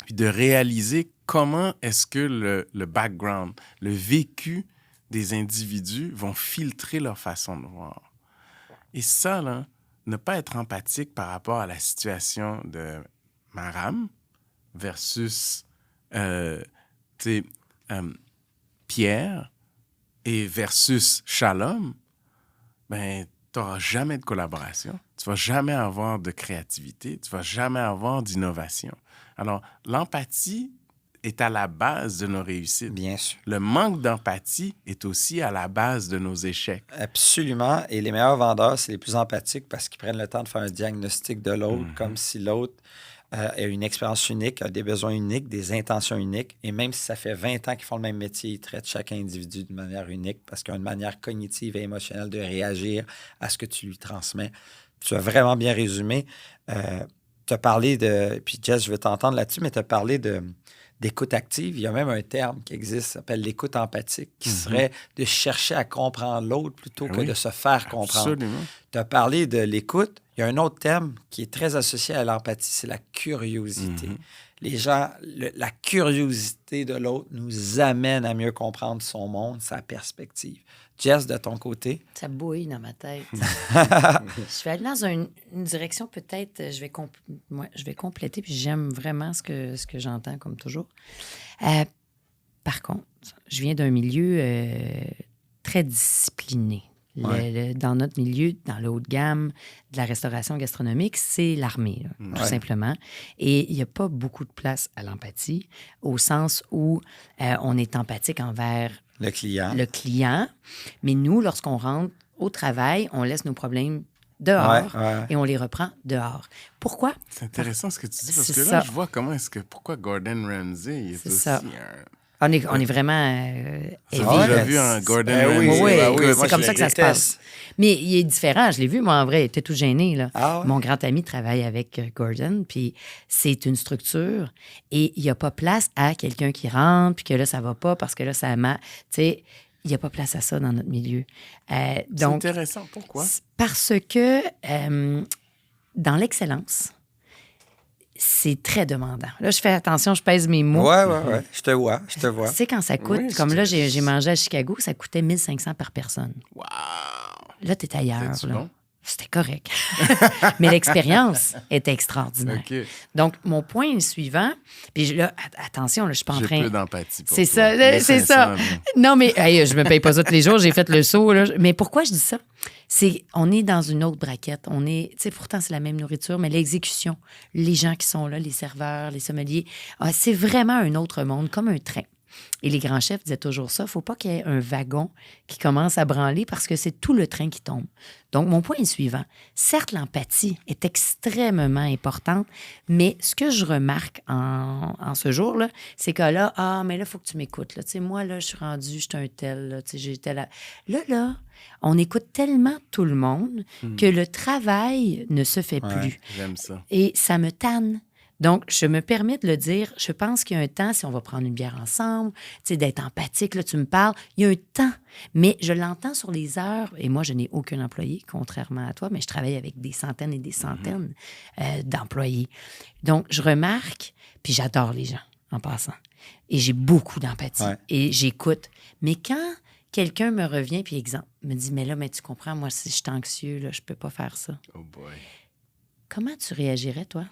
puis de réaliser comment est-ce que le background, le vécu des individus vont filtrer leur façon de voir. Et ça, là, ne pas être empathique par rapport à la situation de Maram versus Pierre et versus Shalom, ben, tu n'auras jamais de collaboration. Tu ne vas jamais avoir de créativité. Tu ne vas jamais avoir d'innovation. Alors, l'empathie est à la base de nos réussites. Bien sûr. Le manque d'empathie est aussi à la base de nos échecs. Absolument. Et les meilleurs vendeurs, c'est les plus empathiques parce qu'ils prennent le temps de faire un diagnostic de l'autre, comme si l'autre a une expérience unique, a des besoins uniques, des intentions uniques. Et même si ça fait 20 ans qu'ils font le même métier, ils traitent chaque individu de manière unique parce qu'ils ont une manière cognitive et émotionnelle de réagir à ce que tu lui transmets. Tu as vraiment bien résumé. Tu as parlé de... Puis Jess, je veux t'entendre là-dessus, mais tu as parlé d'écoute active. Il y a même un terme qui existe, qui s'appelle l'écoute empathique, qui serait de chercher à comprendre l'autre plutôt que Oui, de se faire comprendre. Absolument. Tu as parlé de l'écoute. Il y a un autre terme qui est très associé à l'empathie, c'est la curiosité. Les gens, la curiosité de l'autre nous amène à mieux comprendre son monde, sa perspective. Jess, de ton côté? Ça bouille dans ma tête. Je vais aller dans une direction, peut-être, je vais compléter, puis j'aime vraiment ce que j'entends, comme toujours. Par contre, je viens d'un milieu très discipliné. Dans notre milieu, dans le haut de gamme de la restauration gastronomique, c'est l'armée, là, tout simplement. Et il n'y a pas beaucoup de place à l'empathie, au sens où on est empathique envers Le client. Mais nous, lorsqu'on rentre au travail, on laisse nos problèmes dehors Ouais. et on les reprend dehors. Pourquoi? C'est intéressant ce que tu dis, parce C'est que ça. là, je vois pourquoi Gordon Ramsay est C'est aussi ça. un... On est vraiment Tu heavy. as déjà vu un Gordon oui, Ramsay? Oui, moi, c'est comme je ça le que ça se déteste. passe. Mais il est différent. Je l'ai vu, moi, en vrai. Il était tout gêné, là. Ah ouais? Mon grand ami travaille avec Gordon, puis c'est une structure et il n'y a pas place à quelqu'un qui rentre, puis que là, ça va pas parce que là, ça m'a... Tu sais, il n'y a pas place à ça dans notre milieu. C'est Donc, intéressant. Pourquoi? parce que dans l'excellence, c'est très demandant. Là, je fais attention, je pèse mes mots. Ouais. Je te vois. Tu sais, quand ça coûte, Oui, comme là, j'ai mangé à Chicago, ça coûtait 1500 par personne. Wow! Là, t'es ailleurs. C'était-tu Là. bon? C'était correct. Mais l'expérience était extraordinaire. OK. Donc, mon point est le suivant. Puis là, attention, là, je suis pas en J'ai train... peu d'empathie pour C'est toi. ça, Mais c'est ça. sincèrement. Non, mais hey, je me paye pas ça tous les jours. J'ai fait le saut. Là. Mais pourquoi je dis ça? C'est on est dans une autre braquette. On est, tu sais, pourtant, c'est la même nourriture, mais l'exécution, les gens qui sont là, les serveurs, les sommeliers, c'est vraiment un autre monde, comme un train. Et les grands chefs disaient toujours ça, il ne faut pas qu'il y ait un wagon qui commence à branler parce que c'est tout le train qui tombe. Donc, mon point est suivant. Certes, l'empathie est extrêmement importante, mais ce que je remarque en ce jour-là, c'est que là, mais là, il faut que tu m'écoutes. Là. Tu sais, moi, là, je suis rendue, je suis un tel, là, tu sais, j'ai tel... Là, on écoute tellement tout le monde que le travail ne se fait plus. J'aime ça. Et ça me tanne. Donc, je me permets de le dire. Je pense qu'il y a un temps, si on va prendre une bière ensemble, tu sais, d'être empathique, là, tu me parles, il y a un temps. Mais je l'entends sur les heures. Et moi, je n'ai aucun employé, contrairement à toi, mais je travaille avec des centaines et des centaines d'employés. Donc, je remarque, puis j'adore les gens, en passant. Et j'ai beaucoup d'empathie. Ouais. Et j'écoute. Mais quand quelqu'un me revient, puis exemple, me dit, mais tu comprends, moi, si je suis anxieux, là, je peux pas faire ça. Oh boy. Comment tu réagirais, toi?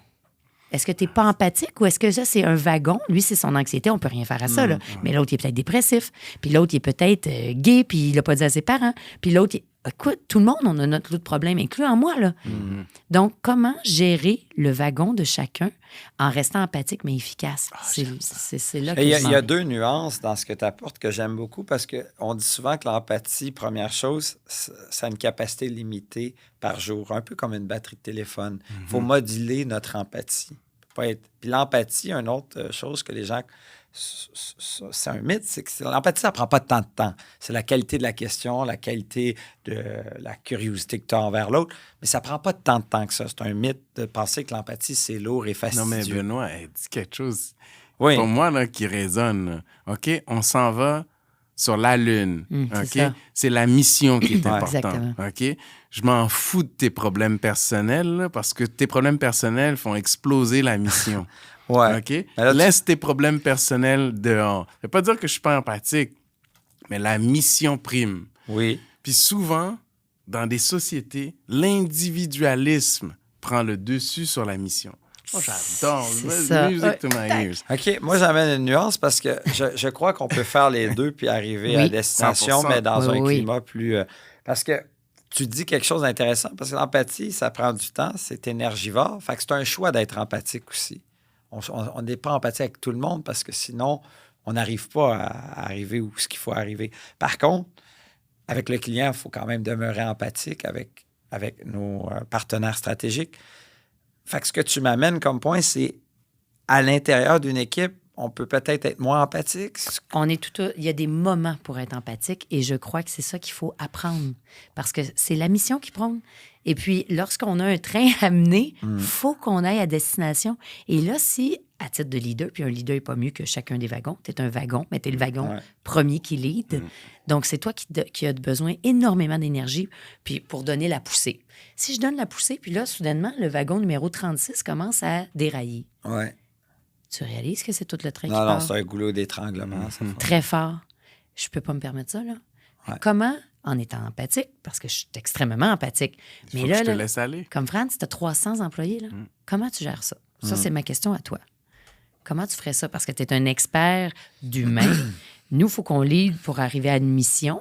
Est-ce que tu n'es pas empathique ou est-ce que ça, c'est un wagon? Lui, c'est son anxiété, on ne peut rien faire à ça. Là. Mais l'autre, il est peut-être dépressif. Puis l'autre, il est peut-être gay, puis il n'a pas dit à ses parents. Puis l'autre, écoute, tout le monde, on a notre lot de problèmes, incluant moi. Là. Donc, comment gérer le wagon de chacun en restant empathique, mais efficace? C'est là que Il y je a m'en vais. deux nuances dans ce que tu apportes que j'aime beaucoup parce qu'on dit souvent que l'empathie, première chose, ça a une capacité limitée par jour, un peu comme une batterie de téléphone. Il faut moduler notre empathie. Puis l'empathie, une autre chose que les gens... C'est un mythe, c'est que l'empathie, ça ne prend pas tant de temps. C'est la qualité de la question, la qualité de la curiosité que tu as envers l'autre, mais ça ne prend pas tant de temps que ça. C'est un mythe de penser que l'empathie, c'est lourd et fastidieux. Non, mais Benoît, elle dit quelque chose Oui. pour moi là, qui résonne. Là. OK, on s'en va sur la Lune. c'est OK? ça. C'est la mission qui est importante. Exactement. OK? Je m'en fous de tes problèmes personnels là, parce que tes problèmes personnels font exploser la mission. Ouais. OK? Mais là, Laisse tes problèmes personnels dehors. Ça veut pas dire que je suis pas empathique, mais la mission prime. Oui. Puis souvent, dans des sociétés, l'individualisme prend le dessus sur la mission. Moi, j'adore. C'est ça. Music to my ears. OK, moi, j'amène une nuance parce que je crois qu'on peut faire les deux puis arriver à Oui. destination, 100%. mais dans Oui, un oui. climat plus... parce que tu dis quelque chose d'intéressant, parce que l'empathie, ça prend du temps, c'est énergivore. Fait que c'est un choix d'être empathique aussi. On n'est pas empathique avec tout le monde parce que sinon, on n'arrive pas à arriver où ce qu'il faut arriver. Par contre, avec le client, il faut quand même demeurer empathique avec nos partenaires stratégiques. Fait que ce que tu m'amènes comme point, c'est à l'intérieur d'une équipe, on peut peut-être être moins empathique. Il y a des moments pour être empathique et je crois que c'est ça qu'il faut apprendre parce que c'est la mission qui prône. Et puis, lorsqu'on a un train à mener, il faut qu'on aille à destination. Et là, si, à titre de leader, puis un leader n'est pas mieux que chacun des wagons, tu es un wagon, mais tu es le wagon premier qui lead. Donc, c'est toi qui as besoin énormément d'énergie puis pour donner la poussée. Si je donne la poussée, puis là, soudainement, le wagon numéro 36 commence à dérailler. Ouais. Tu réalises que c'est tout le train qui Non, part? c'est un goulot d'étranglement. Ça. Très fort. Je peux pas me permettre ça, là. Ouais. Comment? En étant empathique, parce que je suis extrêmement empathique. Il Mais faut là, que je te là, laisse aller. comme Franz, tu as 300 employés, là. Comment tu gères ça? Ça, c'est ma question à toi. Comment tu ferais ça? Parce que tu es un expert d'humain. Nous, il faut qu'on lead pour arriver à une mission.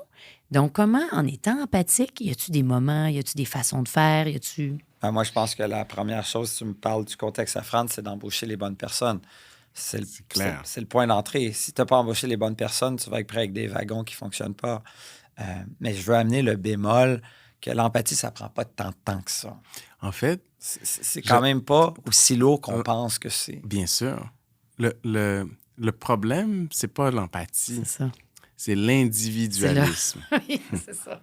Donc, comment, en étant empathique, y a-tu des moments, y a-tu des façons de faire, y a-tu... Ben, moi, je pense que la première chose, si tu me parles du contexte à France, c'est d'embaucher les bonnes personnes. C'est clair. C'est le point d'entrée. Si tu n'as pas embauché les bonnes personnes, tu vas être prêt avec des wagons qui ne fonctionnent pas. Mais je veux amener le bémol que l'empathie, ça ne prend pas tant de temps que ça. En fait, C'est quand même pas aussi lourd qu'on pense que c'est. bien sûr, le problème, c'est pas l'empathie, C'est ça. c'est l'individualisme. Oui, c'est ça.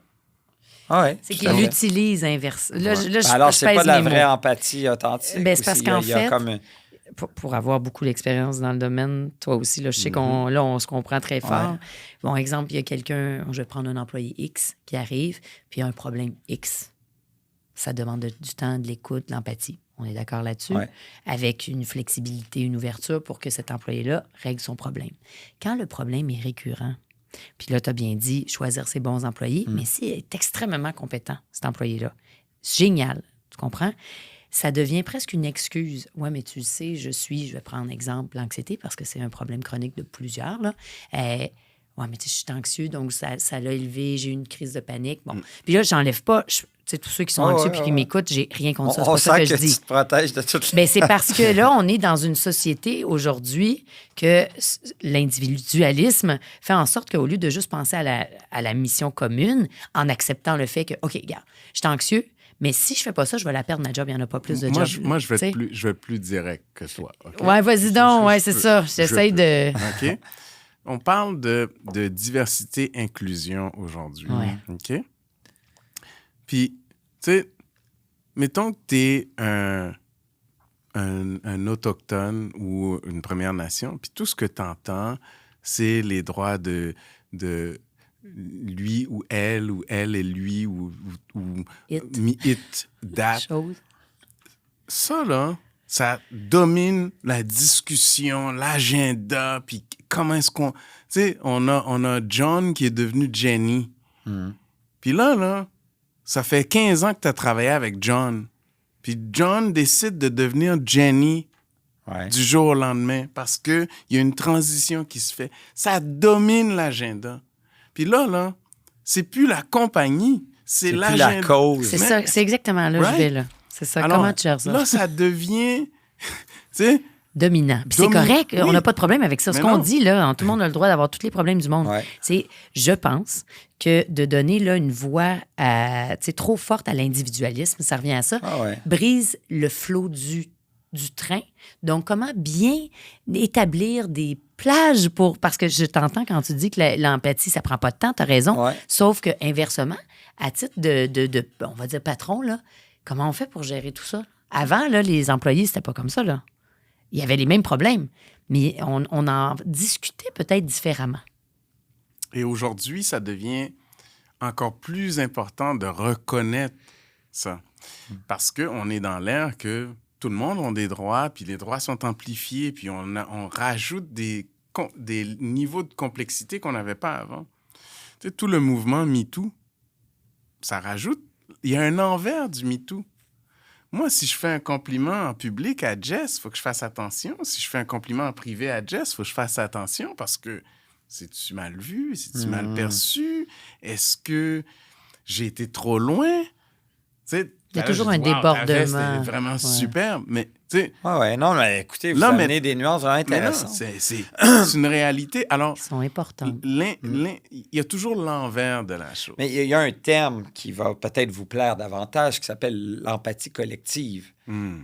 Ah ouais, C'est tout qu'il à fait. l'utilise inverse. Là, je Alors, je c'est pas pèse de la mes vraie mots. empathie authentique. Ben, c'est parce aussi. Il y a- qu'en il y a fait, comme un- pour avoir beaucoup d'expérience dans le domaine, toi aussi, là, je sais on se comprend très fort. Ouais. Bon, exemple, il y a quelqu'un, je vais prendre un employé X qui arrive, puis il y a un problème X. Ça demande du temps, de l'écoute, de l'empathie. On est d'accord là-dessus? Ouais. Avec une flexibilité, une ouverture pour que cet employé-là règle son problème. Quand le problème est récurrent, puis là, tu as bien dit, choisir ses bons employés, mais s'il est extrêmement compétent, cet employé-là, génial, tu comprends? Ça devient presque une excuse. Ouais, mais tu le sais, je vais prendre exemple l'anxiété parce que c'est un problème chronique de plusieurs, là. Ouais, mais tu sais, je suis anxieux, donc ça l'a élevé, j'ai eu une crise de panique. Bon. Puis là, j'enlève pas. Tu sais, tous ceux qui sont anxieux puis qui m'écoute, j'ai rien contre ça. C'est On pas ça que sent je dis. tu te protèges de toutes les... Ben, c'est parce que là, on est dans une société aujourd'hui que l'individualisme fait en sorte qu'au lieu de juste penser à la mission commune, en acceptant le fait que, OK, regarde, je suis anxieux, mais si je fais pas ça, je vais la perdre, ma job. Il n'y en a pas plus de job. Moi, je vais tu sais. être plus direct que toi. Okay? Ouais, vas-y donc. Ouais, c'est ça. J'essaie de... OK? On parle de diversité-inclusion aujourd'hui. Ouais. OK? Puis, tu sais, mettons que tu es un autochtone ou une Première Nation, puis tout ce que tu entends, c'est les droits de lui ou elle et lui ou It. me, it, that. Chose. Ça, là, ça domine la discussion, l'agenda, puis comment est-ce qu'on... Tu sais, on a John qui est devenu Jenny. Puis là, ça fait 15 ans que tu as travaillé avec John. Puis John décide de devenir Jenny du jour au lendemain parce qu'il y a une transition qui se fait. Ça domine l'agenda. Puis là, c'est plus la compagnie, c'est l'agenda. plus la cause. C'est ça, c'est exactement là que je vais, là. C'est ça. Alors, comment tu gères ça? Là, ça devient... tu sais... Dominant. Puis c'est correct, oui. on n'a pas de problème avec ça. Ce Mais qu'on non. dit, là, tout le monde a le droit d'avoir tous les problèmes du monde. Ouais. C'est, je pense que de donner là, une voix trop forte à l'individualisme, ça revient à ça, brise le flot du train. Donc, comment bien établir des plages pour... Parce que je t'entends quand tu dis que l'empathie, ça prend pas de temps, tu as raison. Ouais. Sauf que, inversement, à titre de, on va dire, patron, là, comment on fait pour gérer tout ça? Avant, là, les employés, c'était pas comme ça, là. Il y avait les mêmes problèmes, mais on en discutait peut-être différemment. Et aujourd'hui, ça devient encore plus important de reconnaître ça. Parce qu'on est dans l'ère que tout le monde a des droits, puis les droits sont amplifiés, puis on rajoute des niveaux de complexité qu'on n'avait pas avant. Tu sais, tout le mouvement MeToo, ça rajoute... Il y a un envers du MeToo. Moi, si je fais un compliment en public à Jess, il faut que je fasse attention. Si je fais un compliment en privé à Jess, il faut que je fasse attention parce que c'est-tu mal vu? C'est-tu mal perçu? Est-ce que j'ai été trop loin? Tu sais, il y a toujours un débordement. C'était vraiment super, mais tu sais... non, mais écoutez, vous amenez des nuances vraiment intéressantes. C'est une réalité. Alors, ils sont importants. Il y a toujours l'envers de la chose. Mais il y a un terme qui va peut-être vous plaire davantage qui s'appelle l'empathie collective.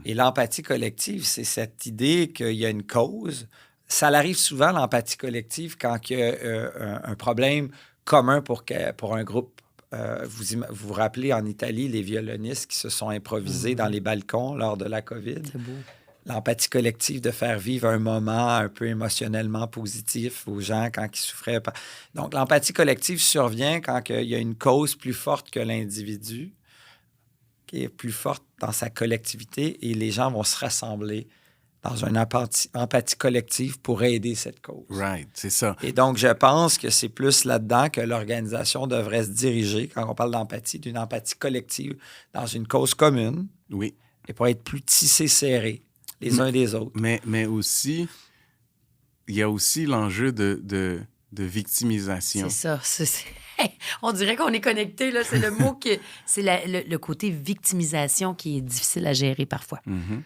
Et l'empathie collective, c'est cette idée qu'il y a une cause. Ça arrive souvent, l'empathie collective, quand il y a un problème commun pour un groupe. Vous vous rappelez en Italie les violonistes qui se sont improvisés dans les balcons lors de la COVID? C'est beau. L'empathie collective de faire vivre un moment un peu émotionnellement positif aux gens quand ils souffraient. Donc, l'empathie collective survient quand il y a une cause plus forte que l'individu, qui est plus forte dans sa collectivité, et les gens vont se rassembler dans une empathie collective pour aider cette cause. Right, c'est ça. Et donc, je pense que c'est plus là-dedans que l'organisation devrait se diriger, quand on parle d'empathie, d'une empathie collective dans une cause commune. Oui. Et pour être plus tissés serrés les uns des autres. Mais aussi, il y a aussi l'enjeu de victimisation. C'est ça. On dirait qu'on est connectés, là. C'est le mot que... C'est le côté victimisation qui est difficile à gérer parfois. Mm-hmm.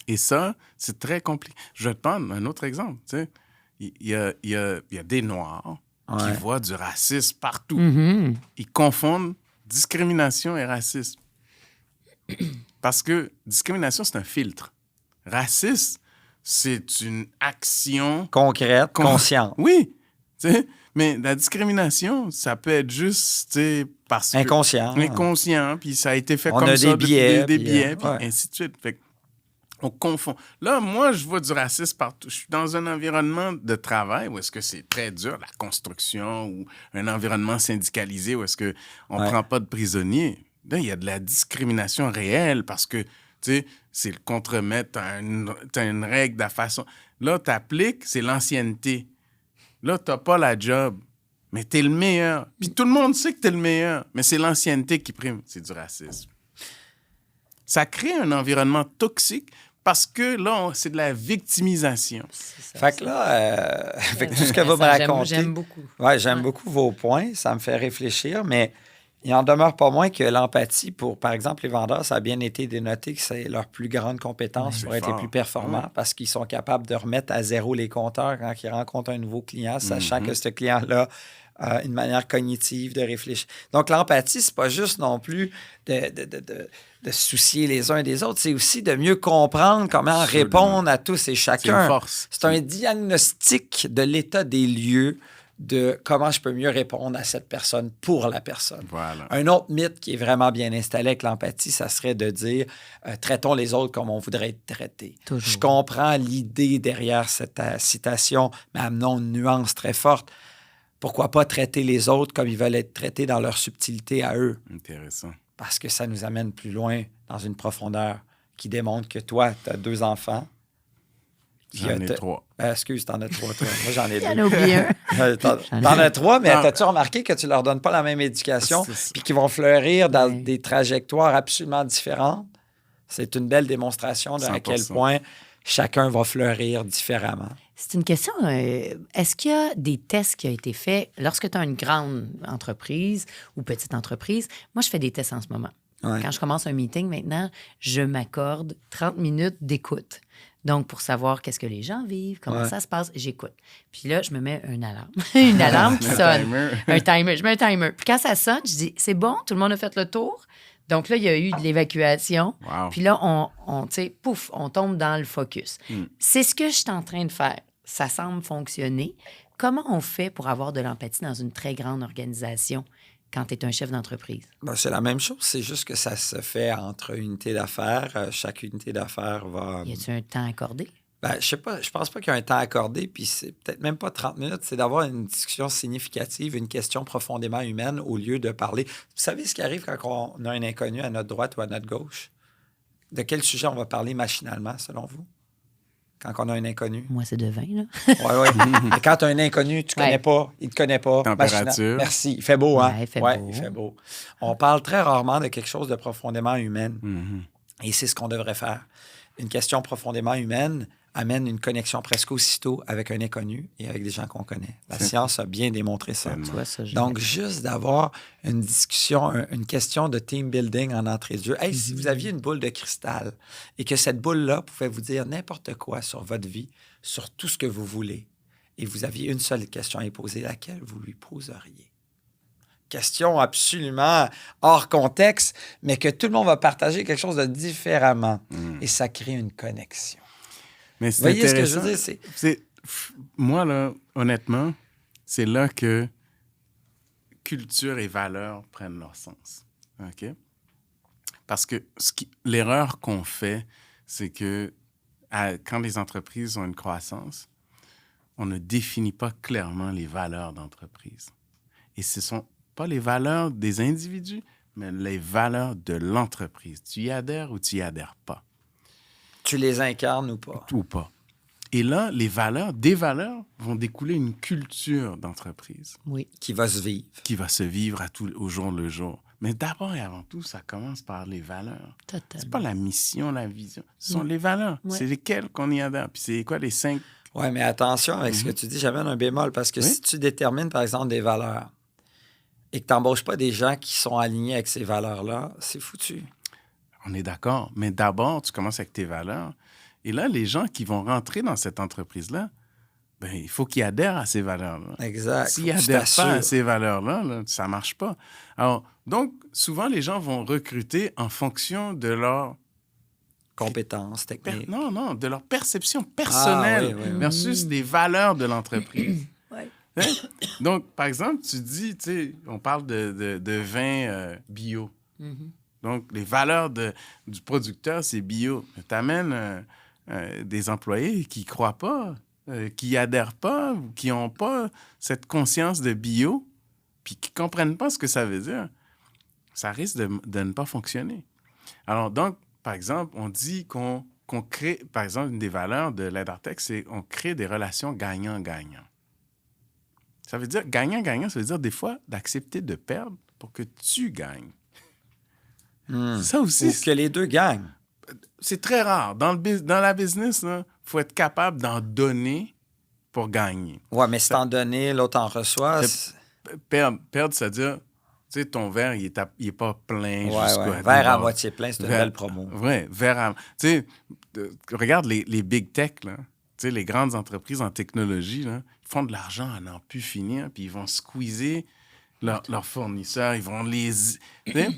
Et ça, c'est très compliqué. Je vais te prendre un autre exemple. Tu sais. Il y a des Noirs qui voient du racisme partout. Mm-hmm. Ils confondent discrimination et racisme. Parce que discrimination, c'est un filtre. Racisme, c'est une action... concrète, consciente. Oui. Tu sais, mais la discrimination, ça peut être juste, tu sais, parce que... Inconscient, puis ça a été fait comme ça. Des biais, puis ainsi de suite. Fait on confond. Là, moi, je vois du racisme partout. Je suis dans un environnement de travail où est-ce que c'est très dur, la construction, ou un environnement syndicalisé où est-ce qu'on ne prend pas de prisonniers. Là, il y a de la discrimination réelle parce que, tu sais, c'est le contremaître, t'as une règle de la façon. Là, t'appliques, c'est l'ancienneté. Là, t'as pas la job, mais t'es le meilleur. Puis tout le monde sait que t'es le meilleur, mais c'est l'ancienneté qui prime. C'est du racisme. Ça crée un environnement toxique Parce que là, c'est de la victimisation. Fait que là, fait que tout ce que vous me racontez... J'aime beaucoup. Oui, j'aime beaucoup vos points. Ça me fait réfléchir, mais il en demeure pas moins que l'empathie, pour, par exemple, les vendeurs, ça a bien été dénoté que c'est leur plus grande compétence pour être les plus performants parce qu'ils sont capables de remettre à zéro les compteurs quand ils rencontrent un nouveau client, sachant que ce client-là a une manière cognitive de réfléchir. Donc, l'empathie, c'est pas juste non plus de se soucier les uns des autres, c'est aussi de mieux comprendre comment répondre à tous et chacun. C'est une force. C'est un diagnostic de l'état des lieux de comment je peux mieux répondre à cette personne pour la personne. Voilà. Un autre mythe qui est vraiment bien installé avec l'empathie, ça serait de dire traitons les autres comme on voudrait être traités. Toujours. Je comprends l'idée derrière cette citation, mais amenons une nuance très forte. Pourquoi pas traiter les autres comme ils veulent être traités dans leur subtilité à eux? Intéressant. Parce que ça nous amène plus loin dans une profondeur qui démontre que toi, tu as 2 enfants. J'en ai 3. Excuse, t'en as 3, toi. Moi, j'en ai 2. Il y en a oublié un. T'en as 3, mais t'as-tu remarqué que tu leur donnes pas la même éducation puis qu'ils vont fleurir dans des trajectoires absolument différentes? C'est une belle démonstration de à quel point chacun va fleurir différemment. C'est une question. Est-ce qu'il y a des tests qui ont été faits lorsque tu as une grande entreprise ou petite entreprise? Moi, je fais des tests en ce moment. Ouais. Quand je commence un meeting maintenant, je m'accorde 30 minutes d'écoute. Donc, pour savoir qu'est-ce que les gens vivent, comment ça se passe, j'écoute. Puis là, je me mets une alarme. Une alarme qui sonne. Un timer. Je mets un timer. Puis quand ça sonne, je dis, c'est bon, tout le monde a fait le tour. Donc là, il y a eu de l'évacuation. Wow. Puis là, on tu sais, pouf, on tombe dans le focus. C'est ce que je suis en train de faire. Ça semble fonctionner. Comment on fait pour avoir de l'empathie dans une très grande organisation quand tu es un chef d'entreprise? Ben, c'est la même chose, c'est juste que ça se fait entre unités d'affaires. Chaque unité d'affaires va... Y a-t-il un temps accordé? Ben, je sais pas, je pense pas qu'il y a un temps accordé, puis c'est peut-être même pas 30 minutes, c'est d'avoir une discussion significative, une question profondément humaine au lieu de parler. Vous savez ce qui arrive quand on a un inconnu à notre droite ou à notre gauche? De quel sujet on va parler machinalement, selon vous? Quand on a un inconnu? Moi, c'est de vin, là. Oui, oui. Mais quand tu as un inconnu, tu connais pas, il te connaît pas. Température. Merci. Il fait beau, hein? Ouais, il fait beau. Il fait beau. On parle très rarement de quelque chose de profondément humain. Mm-hmm. Et c'est ce qu'on devrait faire. Une question profondément humaine amène une connexion presque aussitôt avec un inconnu et avec des gens qu'on connaît. La science a bien démontré ça. Tu vois, ça, Donc, juste d'avoir une discussion, une question de team building en entrée de jeu. Hey, si vous aviez une boule de cristal et que cette boule-là pouvait vous dire n'importe quoi sur votre vie, sur tout ce que vous voulez, et vous aviez une seule question à y poser, laquelle vous lui poseriez? Question absolument hors contexte, mais que tout le monde va partager quelque chose de différemment. Et ça crée une connexion. Mais Vous voyez ce que je veux dire? Moi, là, honnêtement, c'est là que culture et valeurs prennent leur sens. OK? Parce que l'erreur qu'on fait, c'est que quand les entreprises ont une croissance, on ne définit pas clairement les valeurs d'entreprise. Et ce ne sont pas les valeurs des individus, mais les valeurs de l'entreprise. Tu y adhères ou tu y adhères pas. Tu les incarnes ou pas? Ou pas. Et là, des valeurs vont découler une culture d'entreprise. Oui. Qui va se vivre. Qui va se vivre au jour le jour. Mais d'abord et avant tout, ça commence par les valeurs. Totalement. C'est pas la mission, la vision. Ce sont les valeurs. Ouais. C'est lesquelles qu'on y adhère. Puis c'est quoi les 5... Oui, mais attention avec ce que tu dis, j'amène un bémol, parce que si tu détermines, par exemple, des valeurs et que tu n'embauches pas des gens qui sont alignés avec ces valeurs-là, c'est foutu. On est d'accord. Mais d'abord, tu commences avec tes valeurs. Et là, les gens qui vont rentrer dans cette entreprise-là, ben, il faut qu'ils adhèrent à ces valeurs-là. Exact. S'ils n'adhèrent pas à ces valeurs-là, là, ça ne marche pas. Alors, donc, souvent, les gens vont recruter en fonction de leur... Compétences techniques. Non, de leur perception personnelle versus les valeurs de l'entreprise. Hein? Donc, par exemple, tu dis, tu sais, on parle de vin bio. Donc, les valeurs du producteur, c'est bio. Tu amènes des employés qui ne croient pas, qui n'adhèrent pas, ou qui n'ont pas cette conscience de bio, puis qui ne comprennent pas ce que ça veut dire. Ça risque de ne pas fonctionner. Alors, donc, par exemple, on dit qu'on crée, par exemple, une des valeurs de l'Edartech, c'est qu'on crée des relations gagnant-gagnant. Ça veut dire, gagnant-gagnant, ça veut dire des fois d'accepter de perdre pour que tu gagnes. Ça aussi. Ou que les deux gagnent. c'est très rare. Dans la business, il faut être capable d'en donner pour gagner. Ouais, mais si t'en donnes, l'autre en reçoit. Perdre, c'est-à-dire, tu sais, ton verre, il est pas plein jusqu'à... Ouais. Verre à moitié plein, c'est une belle promo. Oui, verre à... Tu sais, regarde les big tech, là. Tu sais, les grandes entreprises en technologie, là, ils font de l'argent à n'en plus finir, puis ils vont squeezer leurs fournisseurs, ils vont les... tu sais,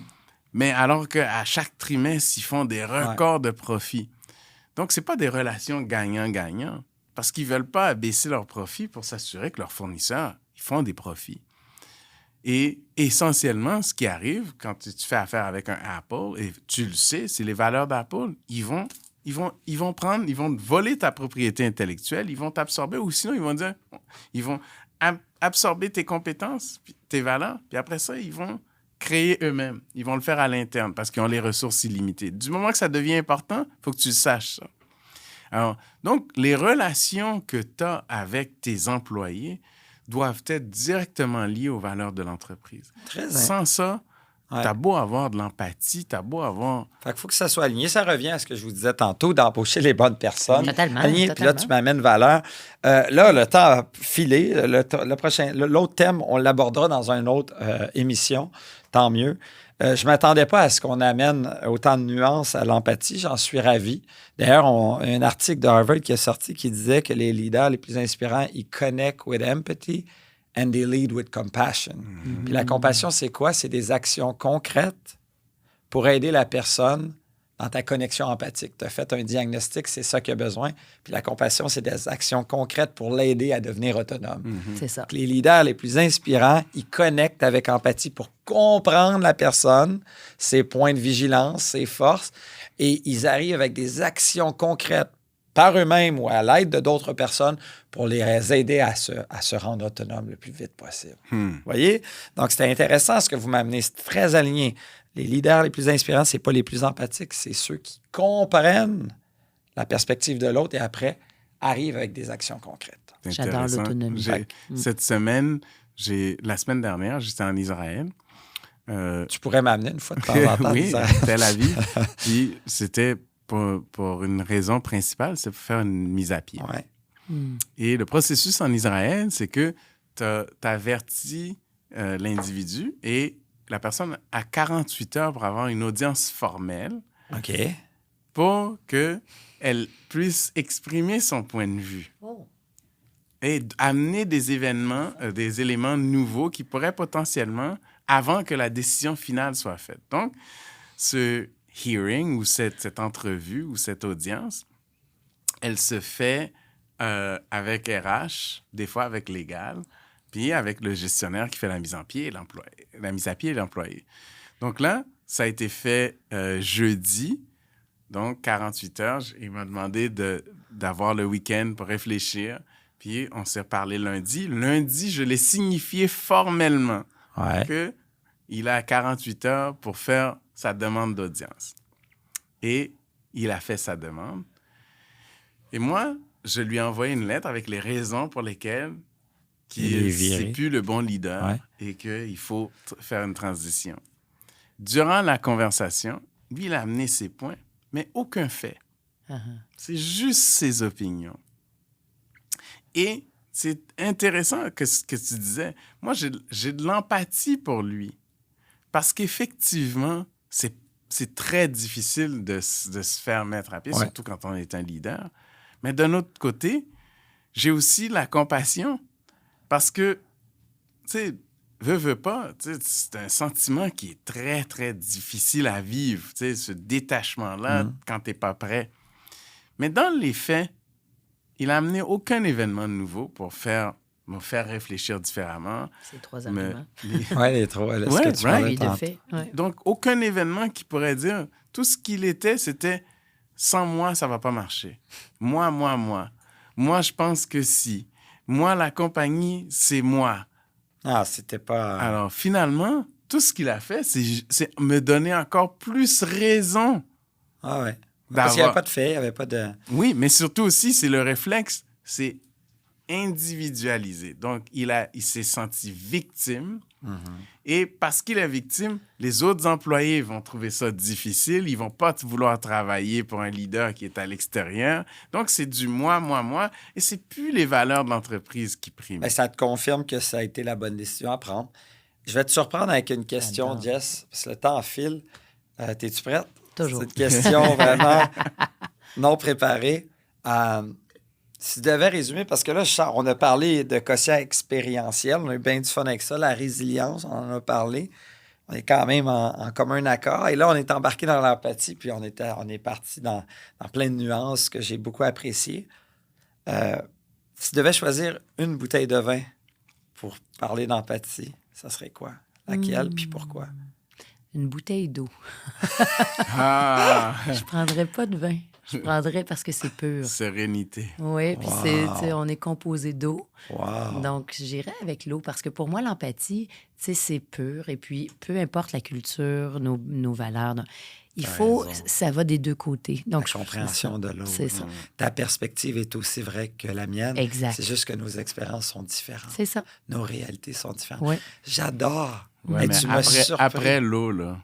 mais alors qu'à chaque trimestre, ils font des records de profit. Donc, c'est pas des relations gagnant-gagnant, parce qu'ils veulent pas abaisser leurs profits pour s'assurer que leurs fournisseurs, ils font des profits. Et essentiellement, ce qui arrive quand tu fais affaire avec un Apple, et tu le sais, c'est les valeurs d'Apple, ils vont voler ta propriété intellectuelle, ils vont t'absorber, ou sinon, ils vont absorber tes compétences, tes valeurs, puis après ça, ils vont créer eux-mêmes. Ils vont le faire à l'interne parce qu'ils ont les ressources illimitées. Du moment que ça devient important, il faut que tu saches ça. Alors, donc, les relations que tu as avec tes employés doivent être directement liées aux valeurs de l'entreprise. Sans ça, t'as beau avoir de l'empathie, t'as beau avoir... Fait qu'il faut que ça soit aligné. Ça revient à ce que je vous disais tantôt, d'embaucher les bonnes personnes. Totalement. Aligné, puis là, tu m'amènes valeur. Là, le temps a filé. L'autre thème, on l'abordera dans une autre émission. Tant mieux. Je ne m'attendais pas à ce qu'on amène autant de nuances à l'empathie. J'en suis ravi. D'ailleurs, un article de Harvard qui est sorti qui disait que les leaders les plus inspirants, ils connect with empathy and they lead with compassion. Puis la compassion, c'est quoi? C'est des actions concrètes pour aider la personne dans ta connexion empathique. Tu as fait un diagnostic, c'est ça qu'il a besoin. Puis la compassion, c'est des actions concrètes pour l'aider à devenir autonome. C'est ça. Les leaders les plus inspirants, ils connectent avec empathie pour comprendre la personne, ses points de vigilance, ses forces, et ils arrivent avec des actions concrètes par eux-mêmes ou à l'aide de d'autres personnes pour les aider à se rendre autonomes le plus vite possible. Vous voyez? Donc, c'était intéressant ce que vous m'amenez. C'est très aligné. Les leaders les plus inspirants, c'est pas les plus empathiques, c'est ceux qui comprennent la perspective de l'autre et après arrivent avec des actions concrètes. J'adore l'autonomie. Cette semaine, la semaine dernière, j'étais en Israël. Tu pourrais m'amener une fois de temps en temps. Oui, Tel Aviv. Puis c'était pour une raison principale, c'est pour faire une mise à pied. Ouais. Et le processus en Israël, c'est que tu avertis l'individu et la personne a 48 heures pour avoir une audience formelle OK. pour qu'elle puisse exprimer son point de vue. Oh. Et amener des éléments nouveaux qui pourraient potentiellement, avant que la décision finale soit faite. Donc, ce hearing ou cette entrevue ou cette audience, elle se fait avec RH, des fois avec Légal, puis avec le gestionnaire qui fait la mise à pied et l'employé. Donc là, ça a été fait jeudi, donc 48 heures. Il m'a demandé d'avoir le week-end pour réfléchir. Puis on s'est reparlé lundi. Lundi, je l'ai signifié formellement qu'il a 48 heures pour faire sa demande d'audience. Et il a fait sa demande. Et moi, je lui ai envoyé une lettre avec les raisons pour lesquelles c'est plus le bon leader et qu'il faut faire une transition. Durant la conversation, lui, il a amené ses points, mais aucun fait. C'est juste ses opinions. Et c'est intéressant ce que tu disais. Moi, j'ai de l'empathie pour lui. Parce qu'effectivement, c'est très difficile de se faire mettre à pied, surtout quand on est un leader. Mais d'un autre côté, j'ai aussi la compassion. Parce que, tu sais, veux pas, c'est un sentiment qui est très, très difficile à vivre, tu sais, ce détachement-là quand t'es pas prêt. Mais dans les faits, il n'a amené aucun événement nouveau pour me faire réfléchir différemment. C'est 3 arguments. Les 3. Ouais, ce que tu parlais de fait. Ouais. Donc, aucun événement qui pourrait dire, tout ce qu'il était, c'était « sans moi, ça va pas marcher. Moi. Moi, je pense que si. Moi, la compagnie, c'est moi. » Ah, c'était pas... Alors, finalement, tout ce qu'il a fait, c'est me donner encore plus raison. Ah ouais. Parce qu'il n'y avait pas de fait, il n'y avait pas de... Oui, mais surtout aussi, c'est le réflexe. C'est individualisé. Donc, il s'est senti victime. Et parce qu'il est victime, les autres employés vont trouver ça difficile. Ils vont pas vouloir travailler pour un leader qui est à l'extérieur. Donc, c'est du moi, moi, moi. Et c'est plus les valeurs de l'entreprise qui priment. Ben, ça te confirme que ça a été la bonne décision à prendre. Je vais te surprendre avec une question, J'adore. Jess, parce que le temps file. T'es-tu prête? Toujours. C'est une question vraiment non préparée. Si tu devais résumer, parce que là, on a parlé de quotient expérientiel, on a eu bien du fun avec ça, la résilience, on en a parlé. On est quand même en commun accord. Et là, on est embarqué dans l'empathie, puis on est parti dans plein de nuances que j'ai beaucoup appréciées. Si tu devais choisir une bouteille de vin pour parler d'empathie, ça serait quoi? Laquelle, puis pourquoi? Une bouteille d'eau. Ah! Je prendrais pas de vin. Je prendrais parce que c'est pur. Sérénité. Oui, puis Wow. on est composé d'eau. Wow! Donc, j'irais avec l'eau parce que pour moi, l'empathie, c'est pur. Et puis, peu importe la culture, nos valeurs, il faut, raison. ça va des deux côtés. Donc, La compréhension de l'autre. C'est ça. Ta perspective est aussi vraie que la mienne. Exact. C'est juste que nos expériences sont différentes. C'est ça. Nos réalités sont différentes. Oui. J'adore. Ouais, Hey, mais tu m'as surpris. après l'eau, là.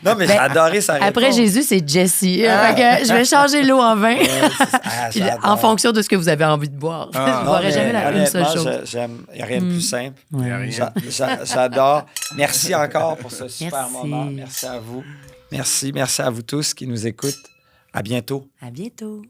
Non, mais j'ai adoré sa réponse. Après Jésus, c'est Jessie. Fait que je vais changer l'eau en vin. Puis j'adore. en fonction de ce que vous avez envie de boire. Je ne Non, boirai mais jamais une seule honnêtement, chose. j'aime. Il n'y a rien de plus simple. Ouais. Y a rien. J'adore. Merci encore pour ce super Merci. moment. Merci à vous. Merci à vous tous qui nous écoutent. À bientôt. À bientôt.